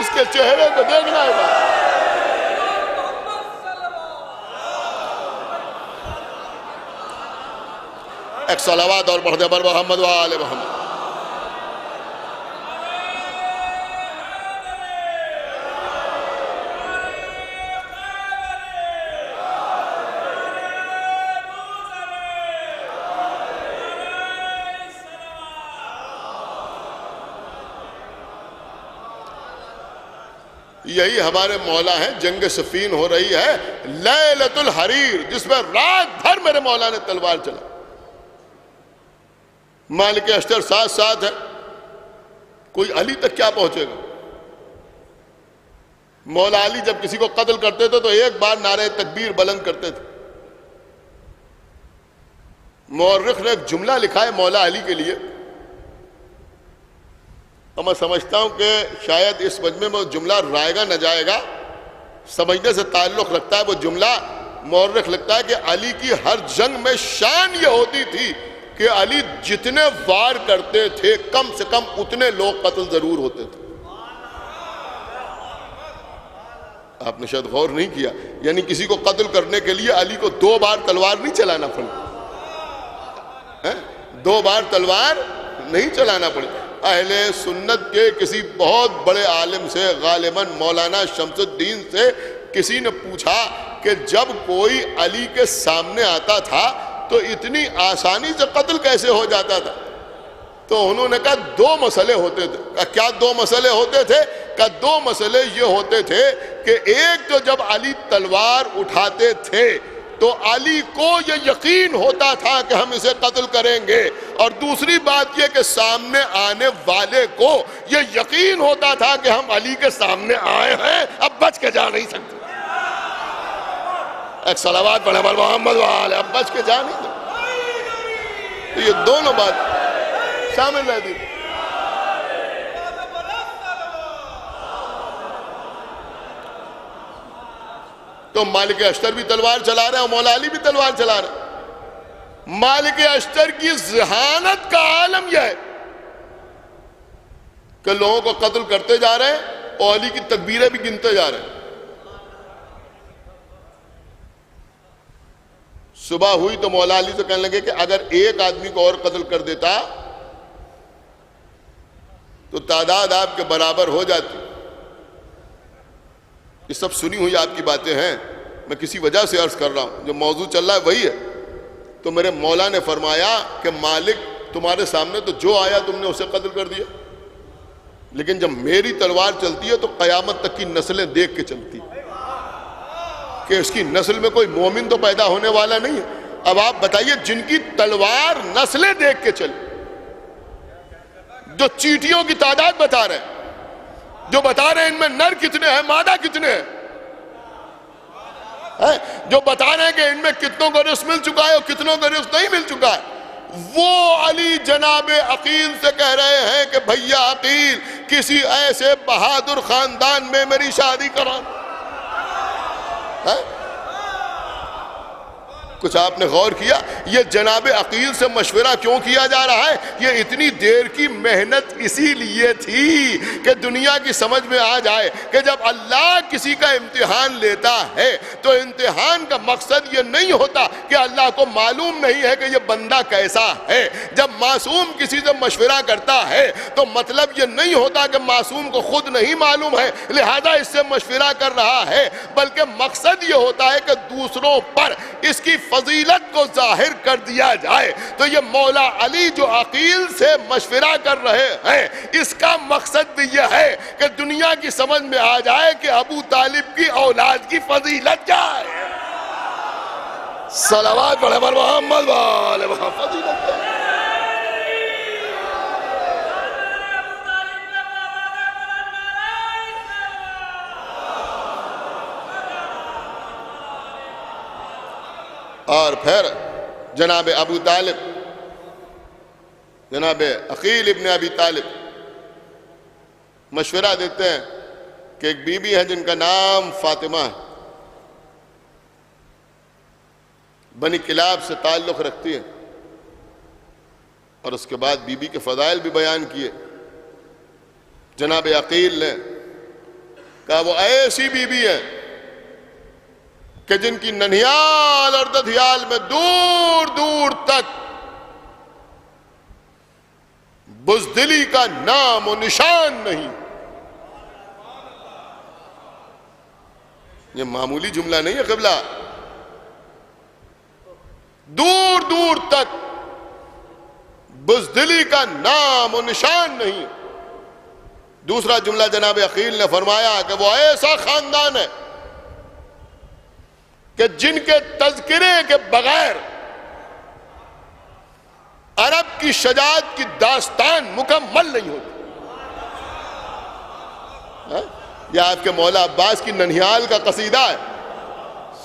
اس کے چہرے کو دیکھنا ہے بات۔ ایک صلوات اور پڑھ دے بر محمد و آل محمد۔ یہی ہمارے مولا ہیں. جنگ صفین ہو رہی ہے لیلۃ الحریر، جس میں رات بھر میرے مولا نے تلوار چلا. مالک اشتر ساتھ ساتھ ہے. کوئی علی تک کیا پہنچے گا؟ مولا علی جب کسی کو قتل کرتے تھے تو ایک بار نعرہ تکبیر بلند کرتے تھے. مورخ نے ایک جملہ لکھا ہے مولا علی کے لیے، اور میں سمجھتا ہوں کہ شاید اس مجمع میں وہ جملہ رائے گا نہ جائے گا، سمجھنے سے تعلق رکھتا ہے وہ جملہ. مورخ لکھتا ہے کہ علی کی ہر جنگ میں شان یہ ہوتی تھی کہ علی جتنے وار کرتے تھے کم سے کم اتنے لوگ قتل ضرور ہوتے تھے. آپ نے شاید غور نہیں کیا، یعنی کسی کو قتل کرنے کے لیے علی کو 2 بار تلوار نہیں چلانا پڑی. 2 بار تلوار نہیں چلانا پڑی. اہل سنت کے کسی بہت بڑے عالم سے، غالباً مولانا شمس الدین سے، کسی نے پوچھا کہ جب کوئی علی کے سامنے آتا تھا تو اتنی آسانی سے قتل کیسے ہو جاتا تھا؟ تو انہوں نے کہا 2 مسئلے ہوتے تھے. کہا کیا 2 مسئلے ہوتے تھے؟ کہا 2 مسئلے یہ ہوتے تھے کہ ایک تو جب علی تلوار اٹھاتے تھے تو علی کو یہ یقین ہوتا تھا کہ ہم اسے قتل کریں گے، اور دوسری بات یہ کہ سامنے آنے والے کو یہ یقین ہوتا تھا کہ ہم علی کے سامنے آئے ہیں، اب بچ کے جا نہیں سکتے. ایک صلوات پڑھے بر محمد وآلہ، اب بچ کے جا نہیں سکتے. تو یہ دونوں بات شامل رہتی تھی. تو مالک اشتر بھی تلوار چلا رہے ہیں اور مولا علی بھی تلوار چلا رہے ہیں. مالک اشتر کی ذہانت کا عالم یہ ہے کہ لوگوں کو قتل کرتے جا رہے ہیں اور علی کی تکبیریں بھی گنتے جا رہے ہیں. صبح ہوئی تو مولا علی سے کہنے لگے کہ اگر ایک آدمی کو اور قتل کر دیتا تو تعداد آپ کے برابر ہو جاتی. یہ سب سنی ہوئی آپ کی باتیں ہیں، میں کسی وجہ سے عرض کر رہا ہوں، جو موضوع چل رہا ہے وہی ہے. تو میرے مولا نے فرمایا کہ مالک تمہارے سامنے تو جو آیا تم نے اسے قتل کر دیا، لیکن جب میری تلوار چلتی ہے تو قیامت تک کی نسلیں دیکھ کے چلتی کہ اس کی نسل میں کوئی مومن تو پیدا ہونے والا نہیں ہے. اب آپ بتائیے جن کی تلوار نسلیں دیکھ کے چلی، جو چیٹیوں کی تعداد بتا رہے ہیں، جو بتا رہے ہیں ان میں نر کتنے ہیں مادہ کتنے ہیں، جو بتا رہے ہیں کہ ان میں کتنوں کو رزق مل چکا ہے اور کتنوں کو رزق نہیں مل چکا ہے، وہ علی جناب عقیل سے کہہ رہے ہیں کہ بھیا عقیل کسی ایسے بہادر خاندان میں میری شادی کرا. کچھ آپ نے غور کیا یہ جناب عقیل سے مشورہ کیوں کیا جا رہا ہے؟ یہ اتنی دیر کی محنت اسی لیے تھی کہ دنیا کی سمجھ میں آ جائے کہ جب اللہ کسی کا امتحان لیتا ہے تو امتحان کا مقصد یہ نہیں ہوتا کہ اللہ کو معلوم نہیں ہے کہ یہ بندہ کیسا ہے. جب معصوم کسی سے مشورہ کرتا ہے تو مطلب یہ نہیں ہوتا کہ معصوم کو خود نہیں معلوم ہے لہذا اس سے مشورہ کر رہا ہے، بلکہ مقصد یہ ہوتا ہے کہ دوسروں پر اس کی فضیلت کو ظاہر کر دیا جائے. تو یہ مولا علی جو عقیل سے مشورہ کر رہے ہیں اس کا مقصد بھی یہ ہے کہ دنیا کی سمجھ میں آ جائے کہ ابو طالب کی اولاد کی فضیلت کیا ہے. صلوات پڑھے بر محمد وآلہ محمد. فضیلت کیا ہے؟ اور پھر جناب ابو طالب، جناب عقیل ابن ابی طالب مشورہ دیتے ہیں کہ ایک بی بی ہے جن کا نام فاطمہ ہے، بنی کلاب سے تعلق رکھتی ہے، اور اس کے بعد بی بی کے فضائل بھی بیان کیے. جناب عقیل نے کہا وہ ایسی بی بی ہے کہ جن کی ننھیال اور ددھیال میں دور دور تک بزدلی کا نام و نشان نہیں. یہ معمولی جملہ نہیں ہے قبلہ، دور دور تک بزدلی کا نام و نشان نہیں. دوسرا جملہ جناب عقیل نے فرمایا کہ وہ ایسا خاندان ہے کہ جن کے تذکرے کے بغیر عرب کی شجاعت کی داستان مکمل نہیں ہوتی. یہ آپ کے مولا عباس کی ننھیال کا قصیدہ ہے,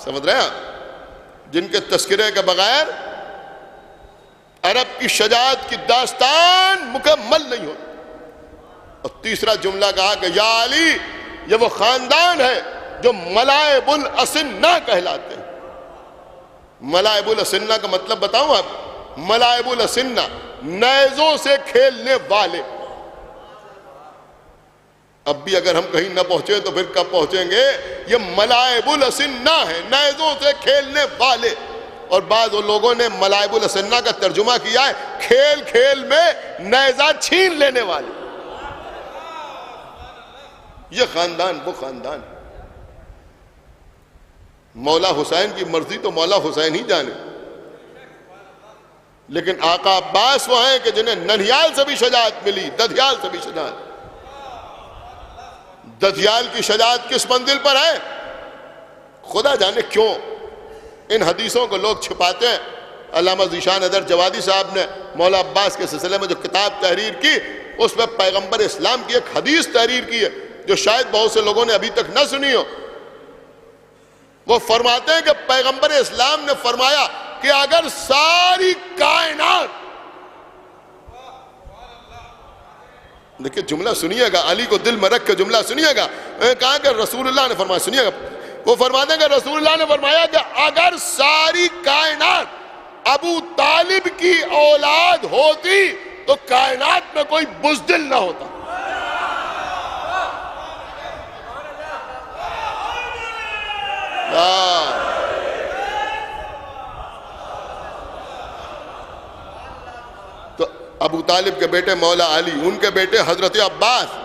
سمجھ رہے ہیں, جن کے تذکرے کے بغیر عرب کی شجاعت کی داستان مکمل نہیں ہوتی. اور تیسرا جملہ کہا کہ یا علی یہ وہ خاندان ہے جو ملائب الاسنہ کہلاتے ہیں. ملائب الاسنہ کا مطلب بتاؤں آپ, ملائب الاسنہ نیزوں سے کھیلنے والے. اب بھی اگر ہم کہیں نہ پہنچے تو پھر کب پہنچیں گے؟ یہ ملائب الاسنہ ہے, نیزوں سے کھیلنے والے. اور بعض لوگوں نے ملائب الاسنہ کا ترجمہ کیا ہے کھیل کھیل میں نیزہ چھین لینے والے. یہ خاندان وہ خاندان. مولا حسین کی مرضی تو مولا حسین ہی جانے, لیکن آقا عباس وہ ہیں کہ جنہیں ننھیال سے بھی شجاعت ملی, ددھیال سے بھی شجاعت. ددھیال کی شجاعت کس منزل پر ہے خدا جانے کیوں ان حدیثوں کو لوگ چھپاتے ہیں. علامہ ذیشان حیدر جوادی صاحب نے مولا عباس کے سلسلے میں جو کتاب تحریر کی اس میں پیغمبر اسلام کی ایک حدیث تحریر کی ہے جو شاید بہت سے لوگوں نے ابھی تک نہ سنی ہو. وہ فرماتے ہیں کہ پیغمبر اسلام نے فرمایا کہ اگر ساری کائنات, دیکھیں جملہ سنیے گا, علی کو دل میں رکھ کے جملہ سنیے گا. کہا کہ رسول اللہ نے فرمایا, سنیے گا, وہ فرماتے ہیں کہ رسول اللہ نے فرمایا کہ اگر ساری کائنات ابو طالب کی اولاد ہوتی تو کائنات میں کوئی بزدل نہ ہوتا. تو ابو طالب کے بیٹے مولا علی, ان کے بیٹے حضرت عباس.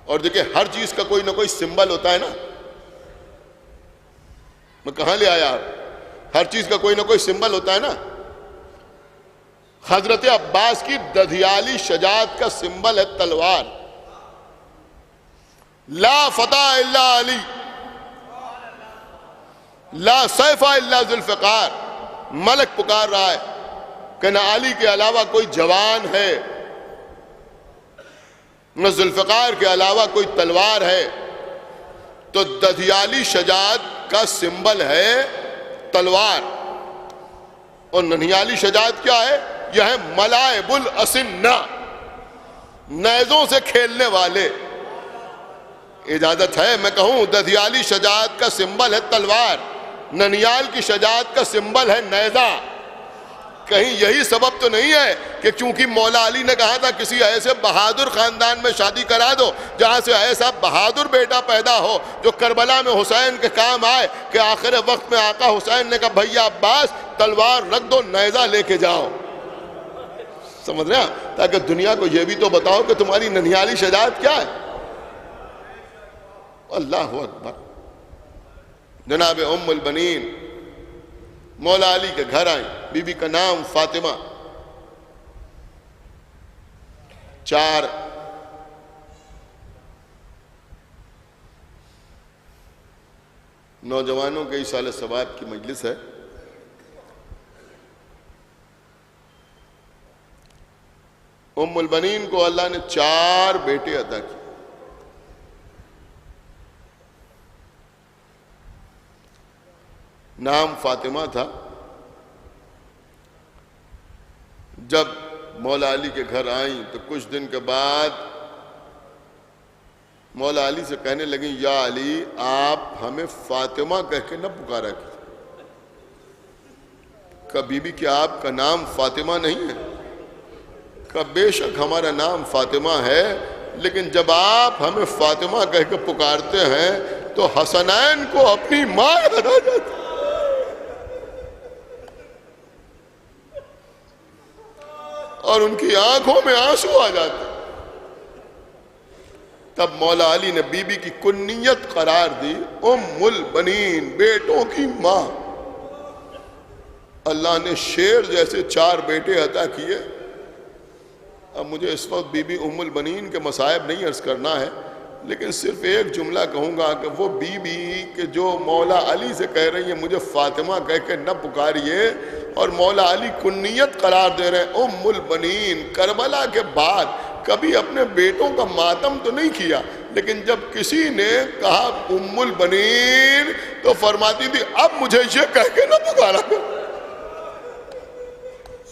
اور دیکھیں ہر چیز کا کوئی نہ کوئی سمبل ہوتا ہے نا, میں کہاں لے آیا, ہر چیز کا کوئی نہ کوئی سمبل ہوتا ہے نا. حضرت عباس کی ددھیالی شجاعت کا سمبل ہے تلوار. لا فتح الا علی, لا سیف الا ذوالفقار. ملک پکار رہا ہے کہ نہ علی کے علاوہ کوئی جوان ہے, نہ ذوالفقار کے علاوہ کوئی تلوار ہے. تو ددھیالی شجاعت کا سمبل ہے تلوار, اور ننھیالی شجاعت کیا ہے؟ یہ ہے ملائب الاسنہ, نیزوں سے کھیلنے والے. اجازت ہے میں کہوں ددھیالی شجاعت کا سمبل ہے تلوار, ننھیال کی شجاعت کا سمبل ہے نیزہ. کہیں یہی سبب تو نہیں ہے کہ چونکہ مولا علی نے کہا تھا کسی ایسے بہادر خاندان میں شادی کرا دو جہاں سے ایسا بہادر بیٹا پیدا ہو جو کربلا میں حسین کے کام آئے, کہ آخر وقت میں آقا حسین نے کہا بھیا عباس تلوار رکھ دو, نیزہ لے کے جاؤ. سمجھ رہے ہیں, تاکہ دنیا کو یہ بھی تو بتاؤ کہ تمہاری ننھیالی شجاعت کیا ہے. اللہ اکبر. جناب ام البنین مولا علی کے گھر آئیں, بی بی کا نام فاطمہ. 4 نوجوانوں کے ایصال ثواب کی مجلس ہے. ام البنین کو اللہ نے 4 بیٹے عطا کیے. نام فاطمہ تھا. جب مولا علی کے گھر آئیں تو کچھ دن کے بعد مولا علی سے کہنے لگیں یا علی آپ ہمیں فاطمہ کہہ کے نہ پکارا کیجیے. کہا بی بی کیا آپ کا نام فاطمہ نہیں ہے؟ کہا بے شک ہمارا نام فاطمہ ہے, لیکن جب آپ ہمیں فاطمہ کہہ کے پکارتے ہیں تو حسنین کو اپنی ماں یاد آ جاتی, اور ان کی آنکھوں میں آنسو آ جاتے. تب مولا علی نے بی بی کی کنیت قرار دی ام البنین, بیٹوں کی ماں. اللہ نے شیر جیسے 4 بیٹے عطا کیے. اب مجھے اس وقت بی بی ام البنین کے مصائب نہیں عرض کرنا ہے، لیکن صرف ایک جملہ کہوں گا کہ وہ بی بی کہ جو مولا علی سے کہہ رہی ہیں مجھے فاطمہ کہہ کے نہ پکاریے، اور مولا علی کنیت قرار دے رہے ہیں ام البنین، کربلا کے بعد کبھی اپنے بیٹوں کا ماتم تو نہیں کیا، لیکن جب کسی نے کہا ام البنین تو فرماتی تھی اب مجھے یہ کہہ کے نہ پکارا کر،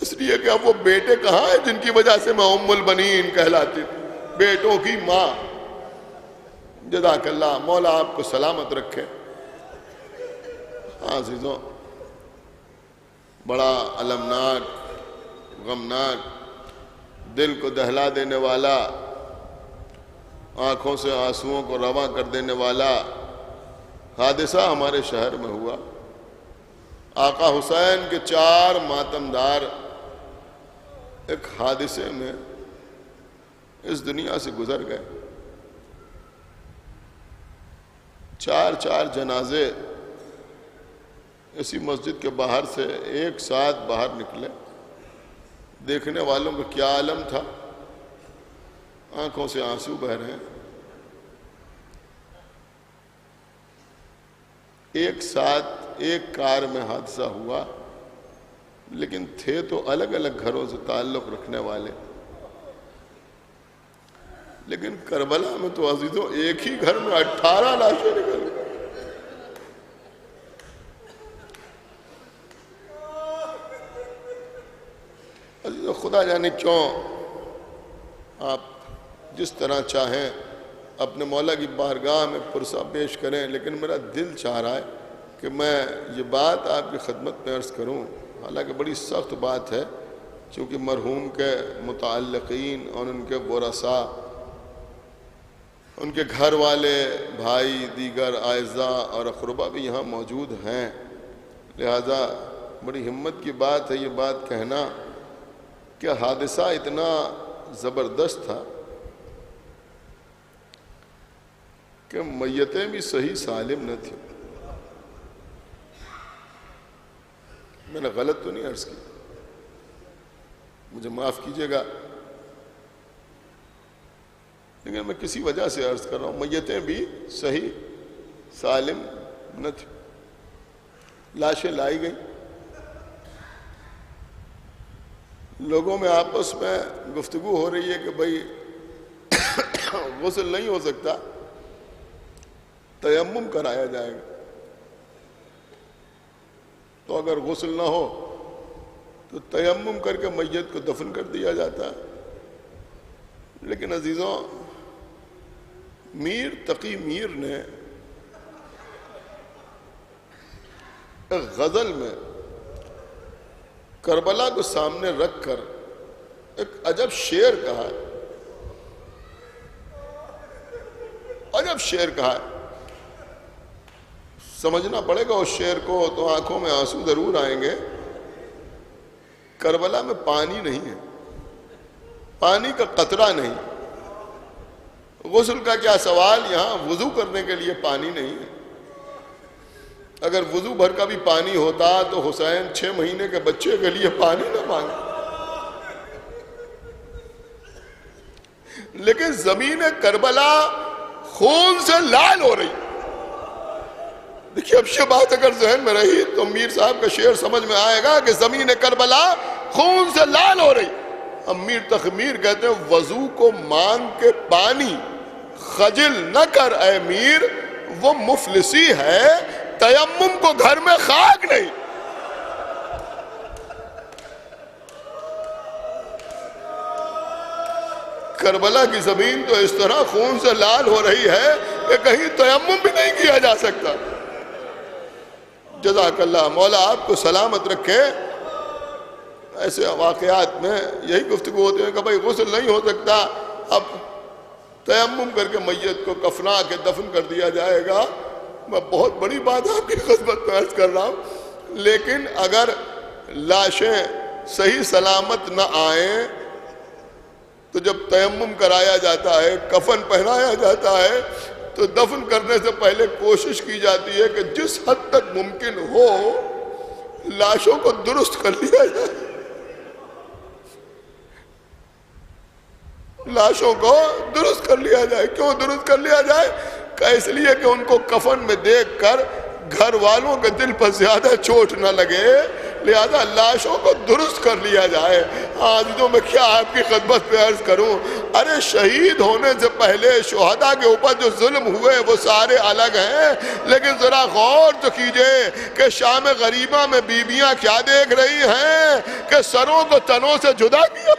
اس لیے کہ اب وہ بیٹے کہاں ہیں جن کی وجہ سے میں ام البنین کہلاتی تھی، بیٹوں کی ماں۔ جزاک اللہ، مولا آپ کو سلامت رکھے۔ ہاں عزیزوں، بڑا المناک، غمناک، دل کو دہلا دینے والا، آنکھوں سے آنسوؤں کو رواں کر دینے والا حادثہ ہمارے شہر میں ہوا۔ آقا حسین کے 4 ماتمدار ایک حادثے میں اس دنیا سے گزر گئے۔ 4 جنازے اسی مسجد کے باہر سے ایک ساتھ باہر نکلے۔ دیکھنے والوں کو کیا عالم تھا، آنکھوں سے آنسو بہہ رہے ہیں۔ ایک ساتھ ایک کار میں حادثہ ہوا، لیکن تھے تو الگ الگ گھروں سے تعلق رکھنے والے، لیکن کربلا میں تو عزیزوں ایک ہی گھر میں 18 لاشیں نکل گئی۔ عزیزوں، خدا جانے کیوں آپ جس طرح چاہیں اپنے مولا کی بارگاہ میں پرسہ پیش کریں، لیکن میرا دل چاہ رہا ہے کہ میں یہ بات آپ کی خدمت میں عرض کروں، حالانکہ بڑی سخت بات ہے، چونکہ مرحوم کے متعلقین اور ان کے ورثاء، ان کے گھر والے، بھائی، دیگر اعزاء اور اقربا بھی یہاں موجود ہیں، لہذا بڑی ہمت کی بات ہے یہ بات کہنا کہ حادثہ اتنا زبردست تھا کہ میتیں بھی صحیح سالم نہ تھیں۔ میں نے غلط تو نہیں عرض کی، مجھے معاف کیجیے گا، لیکن میں کسی وجہ سے عرض کر رہا ہوں، میتیں بھی صحیح سالم نہ تھیں۔ لاشیں لائی گئیں، لوگوں میں آپس میں گفتگو ہو رہی ہے کہ بھئی غسل نہیں ہو سکتا، تیمم کرایا جائے گا، تو اگر غسل نہ ہو تو تیمم کر کے میت کو دفن کر دیا جاتا ہے۔ لیکن عزیزوں، میر تقی میر نے ایک غزل میں کربلا کو سامنے رکھ کر ایک عجب شعر کہا ہے، عجب شعر کہا ہے۔ سمجھنا پڑے گا اس شعر کو تو آنکھوں میں آنسو ضرور آئیں گے۔ کربلا میں پانی نہیں ہے، پانی کا قطرہ نہیں، غسل کا کیا سوال، یہاں وضو کرنے کے لیے پانی نہیں ہے۔ اگر وضو بھر کا بھی پانی ہوتا تو حسین 6 مہینے کے بچے کے لیے پانی نہ مانگے، لیکن زمین کربلا خون سے لال ہو رہی۔ دیکھیے اب یہ بات اگر ذہن میں رہی تو میر صاحب کا شعر سمجھ میں آئے گا کہ زمین کربلا خون سے لال ہو رہی۔ اب میر تخمیر کہتے ہیں وضو کو مانگ کے پانی خجل نہ کر اے میر، وہ مفلسی ہے، تیمم کو گھر میں خاک نہیں۔ کربلا کی زمین تو اس طرح خون سے لال ہو رہی ہے کہ کہیں تیمم بھی نہیں کیا جا سکتا۔ جزاک اللہ، مولا آپ کو سلامت رکھے۔ ایسے واقعات میں یہی گفتگو ہوتے ہیں کہ بھائی غسل نہیں ہو سکتا، اب تیمم کر کے میت کو کفنا کے دفن کر دیا جائے گا۔ میں بہت بڑی بات آپ کی خدمت میں عرض کر رہا ہوں، لیکن اگر لاشیں صحیح سلامت نہ آئیں تو جب تیمم کرایا جاتا ہے، کفن پہنایا جاتا ہے، تو دفن کرنے سے پہلے کوشش کی جاتی ہے کہ جس حد تک ممکن ہو لاشوں کو درست کر لیا جائے۔ لاشوں کو درست کر لیا جائے. کیوں درست کر لیا جائے؟ کہ اس لیے کہ ان کو کفن میں دیکھ کر گھر والوں کے دل پر زیادہ چوٹ نہ لگے، لہذا لاشوں کو درست کر لیا جائے. عزیزوں میں کیا آپ کی خدمت پہ عرض کروں، ارے شہید ہونے سے پہلے شہداء کے اوپر جو ظلم ہوئے وہ سارے الگ ہیں، لیکن ذرا غور تو کیجئے کہ شام غریبہ میں بیویاں کیا دیکھ رہی ہیں کہ سروں کو تنوں سے جدا کیا.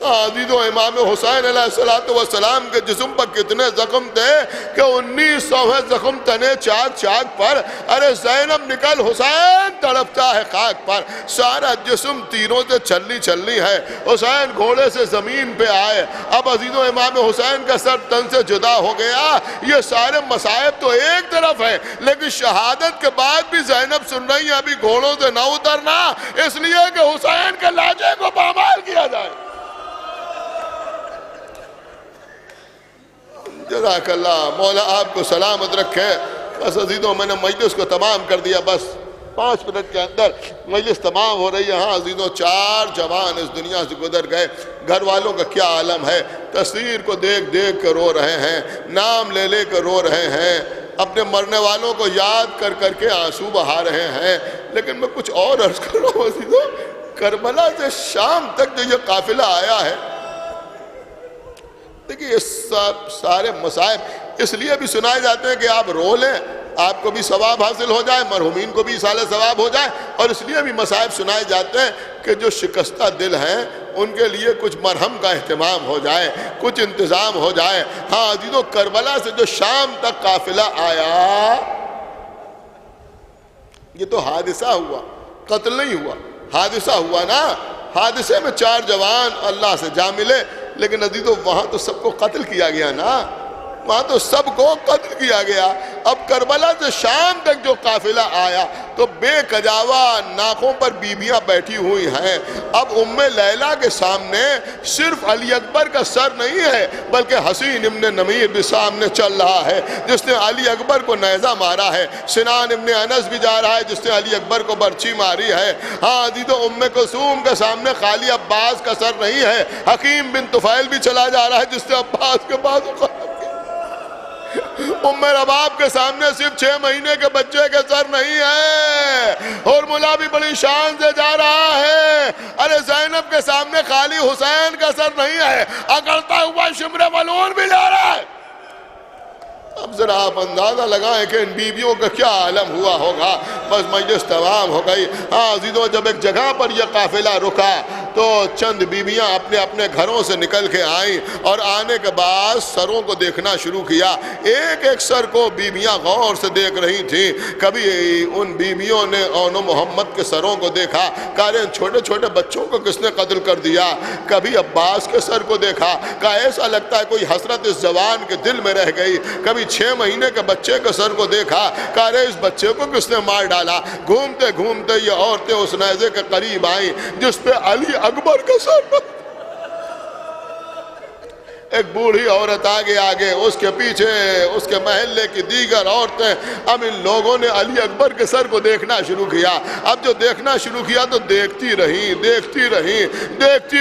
عزیزوں امام حسین علیہ السلام کے جسم پر کتنے زخم تھے کہ 1900 زخم تنے چاک چاک پر. ارے زینب نکل، حسین تڑپتا ہے خاک پر، سارا جسم تیروں سے چھلنی ہے. حسین گھوڑے سے زمین پہ آئے، اب عزیزوں امام حسین کا سر تن سے جدا ہو گیا. یہ سارے مصائب تو ایک طرف ہے، لیکن شہادت کے بعد بھی زینب سن رہی ہیں ابھی گھوڑوں سے نہ اترنا، اس لیے کہ حسین کے لاجے کو پامال کیا جائے. جزاک اللہ، مولا آپ کو سلامت رکھے. بس عزیزوں میں نے مجلس کو تمام کر دیا، بس 5 منٹ کے اندر مجلس تمام ہو رہی ہے. ہاں عزیزوں 4 جوان اس دنیا سے گزر گئے، گھر والوں کا کیا عالم ہے، تصویر کو دیکھ دیکھ کر رو رہے ہیں، نام لے لے کر رو رہے ہیں، اپنے مرنے والوں کو یاد کر کر کے آنسو بہا رہے ہیں. لیکن میں کچھ اور عرض کر رہا ہوں عزیزوں، کربلا سے شام تک جو یہ قافلہ آیا ہے، دیکھیں یہ سب سارے مصائب اس لیے بھی سنائے جاتے ہیں کہ آپ رو لیں، آپ کو بھی ثواب حاصل ہو جائے، مرحومین کو بھی اصالہ ثواب ہو جائے. اور اس لیے بھی مصائب سنائے جاتے ہیں کہ جو شکستہ دل ہیں ان کے لیے کچھ مرہم کا اہتمام ہو جائے، کچھ انتظام ہو جائے. ہاں عزیزوں کربلا سے جو شام تک قافلہ آیا، یہ تو حادثہ ہوا، قتل نہیں ہوا، حادثہ ہوا نا. حادثے میں 4 جوان اللہ سے جا ملے، لیکن عزیزوں وہاں تو سب کو قتل کیا گیا نا، وہاں تو سب کو قتل کیا گیا. اب کربلا سے شام تک جو قافلہ آیا تو بے کجاوا ناکوں پر بیویاں بیٹھی ہوئی ہیں. اب ام لیلہ کے سامنے صرف علی اکبر کا سر نہیں ہے، بلکہ حسین ابن نمیر بھی سامنے چل رہا ہے جس نے علی اکبر کو نیزہ مارا ہے. سنان ابن انس بھی جا رہا ہے جس نے علی اکبر کو برچی ماری ہے. ہاں عزیزوں ام کلثوم کے سامنے خالی عباس کا سر نہیں ہے، حکیم بن طفیل بھی چلا جا رہا ہے جس نے عباس کے پاس ام رباب کے سامنے صرف 6 مہینے کے بچے کے سر نہیں ہے، اور ملا بھی بڑی شان سے جا رہا ہے. ارے زینب کے سامنے خالی حسین کا سر نہیں ہے، اکڑتا ہوا شمر ملعون بھی جا رہا ہے. اب ذرا آپ اندازہ لگائیں کہ ان بیویوں کا کیا عالم ہوا ہوگا. بس مجلس تمام ہو گئی. ہاں عزیزوں جب ایک جگہ پر یہ قافلہ رکا تو چند بیویاں اپنے اپنے گھروں سے نکل کے آئیں اور آنے کے بعد سروں کو دیکھنا شروع کیا. ایک ایک سر کو بیویاں غور سے دیکھ رہی تھیں. کبھی ان بیویوں نے اون محمد کے سروں کو دیکھا، کہا ان چھوٹے چھوٹے بچوں کو کس نے قتل کر دیا. کبھی عباس کے سر کو دیکھا، کہا ایسا لگتا ہے کوئی حسرت اس جوان کے دل میں رہ گئی. کبھی 6 مہینے کے بچے کے سر کو دیکھا، کہا رہے اس بچے کو کس نے مار ڈالا. گھومتے گھومتے یہ عورتیں اس نیزے کے قریب آئیں جس پہ علی اکبر کا سر. ایک بوڑھی عورت آگے اس کے پیچھے اس کے محلے کی دیگر عورتیں. اب ان لوگوں نے علی اکبر کے سر کو دیکھنا شروع کیا. اب جو دیکھنا شروع کیا تو دیکھتی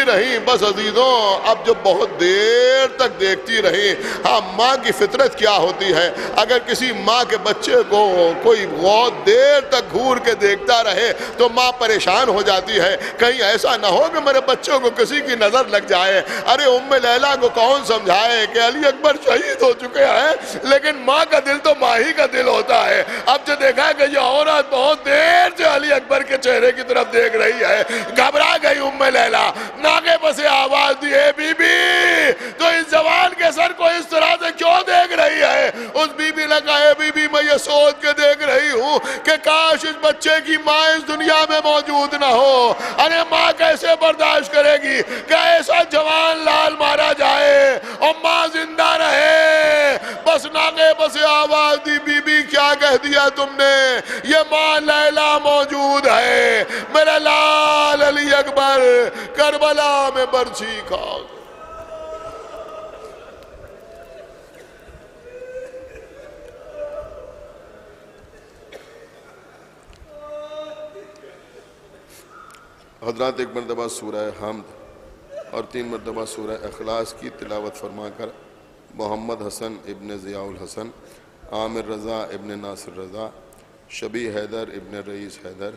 رہیں. بس عزیزوں اب جو بہت دیر تک دیکھتی رہیں. ہاں ماں کی فطرت کیا ہوتی ہے، اگر کسی ماں کے بچے کو کوئی بہت دیر تک گھور کے دیکھتا رہے تو ماں پریشان ہو جاتی ہے، کہیں ایسا نہ ہو کہ میرے بچوں کو کسی کی نظر لگ جائے. ارے ام لیلہ کو کون سمجھائے کہ علی اکبر شہید ہو چکے ہیں، لیکن ماں کا دل تو ماں ہی کا دل ہوتا ہے. اب جو دیکھا کہ یہ عورت بہت دیر سے علی اکبر کے چہرے کی طرف دیکھ رہی ہے، گھبرا گئی ام لیلہ، ناگے پسے آواز دی اے بی بی تو اس جوان کے سر کو اس طرح سے کیوں دیکھ رہی ہے. اس بی بی نے کہا اے بی بی میں یہ سوچ کے دیکھ رہی ہوں کہ کاش اس بچے کی ماں اس دنیا میں موجود نہ ہو. ارے ماں کیسے برداشت کرے گی کہ ایسا جوان لال مارا جائے اور ماں زندہ رہے. بس ناگے بسے آواز دی بی بی کیا کہہ دیا تم نے، یہ ماں لیلہ موجود ہے، میرا لال علی اکبر کربلا میں برچھی کھا. حضرات ایک مرتبہ سورہ حمد اور 3 مرتبہ سورہ اخلاص کی تلاوت فرما کر محمد حسن ابن ضیاء الحسن، عامر رضا ابن ناصر رضا، شبی حیدر ابن رئیس حیدر،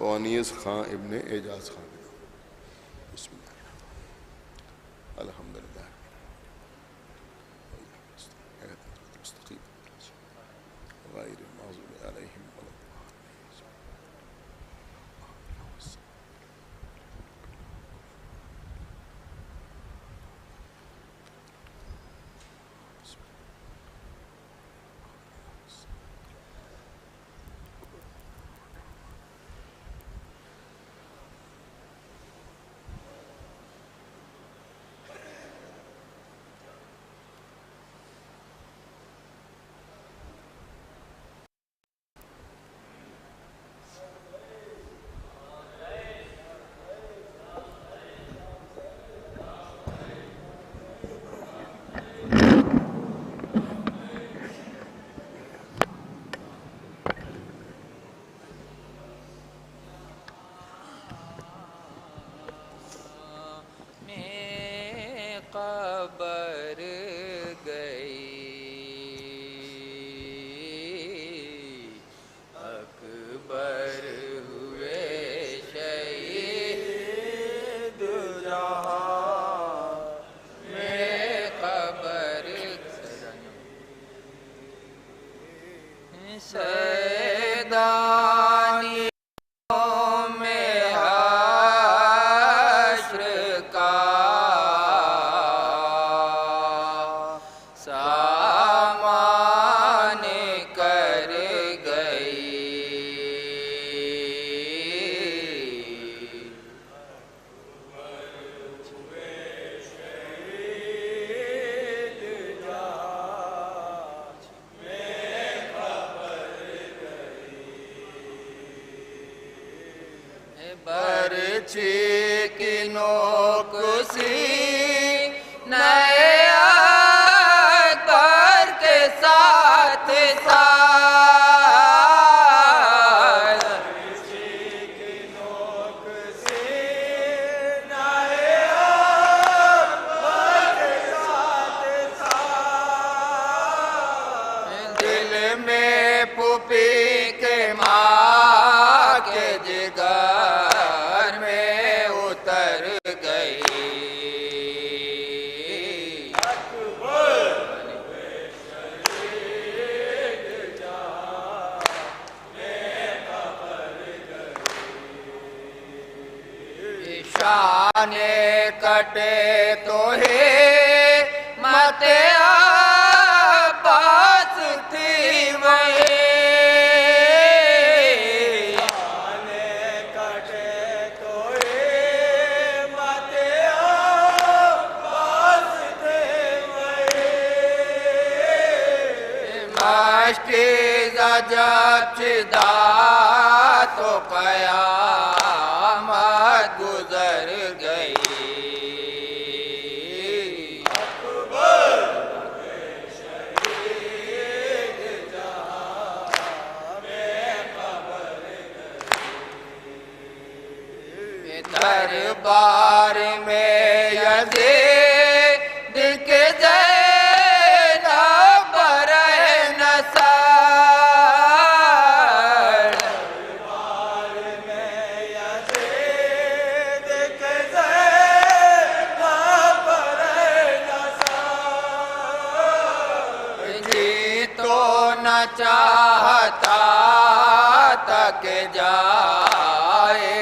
انیس خان ابن اعجاز خان. بسم اللہ الحمدللہ غیر المغضوب علیہم ولا قبر گئی اکبر ہوئے شہید جہاں میں قبر سیدانی برچی کی نوک سی نئے اکبر کے ساتھ ساتھ برچی کی نوک سی نئے اکبر کے ساتھ ساتھ دل میں پھوپھی کے ماں کے جگر میں اتر گئی شان کٹے تو ہے مت عباس تھی وہی جب چدا تو قیامت گزر گئی دربار میں یزید کے زینب رہن سار دربار میں یزید کے زینب رہن سار جی تو نہ چاہتا تھا کہ جائے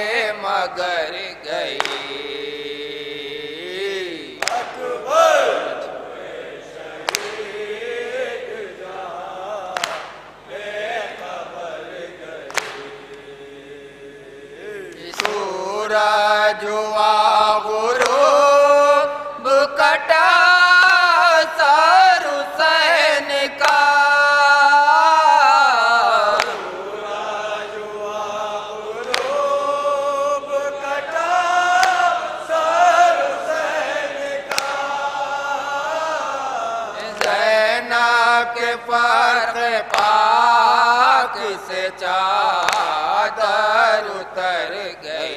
مگر گئی سورج ہوا غروب کٹا سر حسین کا کے فرق پاک سے چادر اتر گئی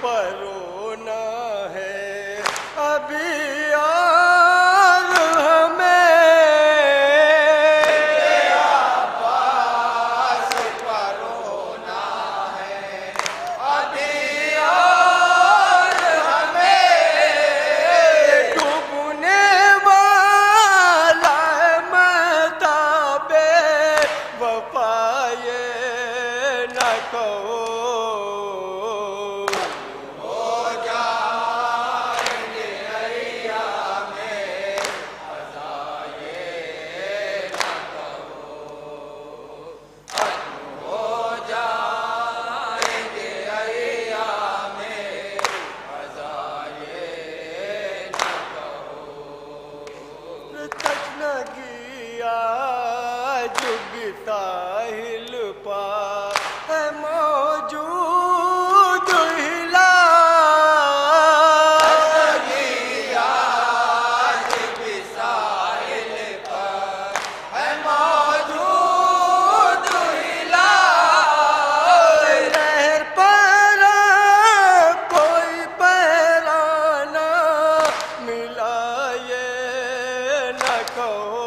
پر رونا ہے ابھی یار ہمیں، عباس پر رونا ہے ابھی یار ہمیں، ڈوبنے والا ہے مہتاب وفا یہ نہ کہو، تشنگی آج بھی ساحل پا ہے موجود ہلا، تشنگی آج بھی ساحل پا ہے موجود ہلا، لہر پر کوئی پہرانا ملا یہ نہ کہو،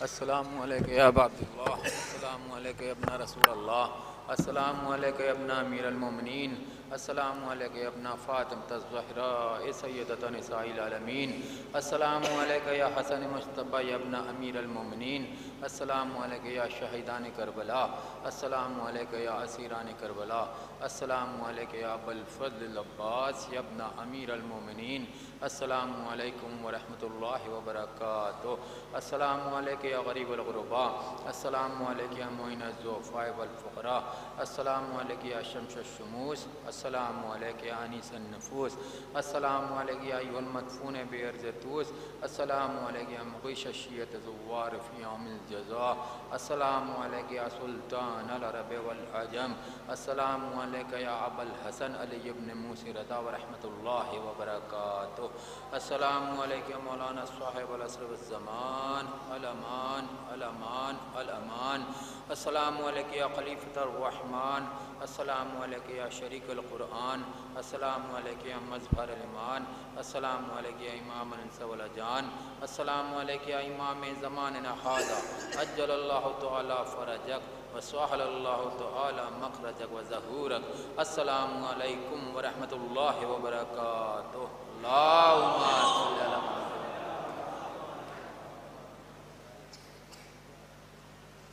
السلام علیکم یا ابا عبداللہ، السلام علیکم یا ابن رسول اللہ، السلام علیکم یا ابن امیر المومنین، السلام علیکم یا ابن فاطمۃ الزہراء سیدۃ نساء العالمین، السلام علیکم یا حسن مصطفیٰ یا ابن امیر المومنین، السلام علیکم یا شہیدان کربلا، السلام علیکم یا اسیران کربلا، السلام علیکم یا ابا الفضل العباس یا ابن امیر المومنین، السلام علیکم ورحمۃ اللہ وبرکاتہ، السلام علیکم یا غریب الغرباء، السلام علیکم یا معین الضعفاء والفقراء، السلام علیکم یا شمس الشموس، السلام علیکم یا انیس النفوس، السلام علیکم یا ایھا المدفون بارض طوس، السلام علیکم یا مغیث الشیعۃ زوار فی یوم الجزاء، السلام علیکم یا سلطان العرب والعجم، السلام علیکم یا ابا الحسن علی بن موسی رضا ورحمۃ اللہ وبرکاتہ، السلام علیکم مولانا صاحب العصر والزمان، الامان الامان الامان، السلام علیکم یا خلیفۃ الرحمن، السلام علیکم یا شریک القرآن، السلام علیکم یا مظہر الایمان، السلام علیکم یا امام الانس والاجان، السلام علیکم یا امام زماننا ھذا، عجل اللہ تعالی فرجک وسہل اللہ تعالی مخرجک وظہورک، السلام علیکم ورحمۃ اللہ وبرکاتہ، اللہم صلی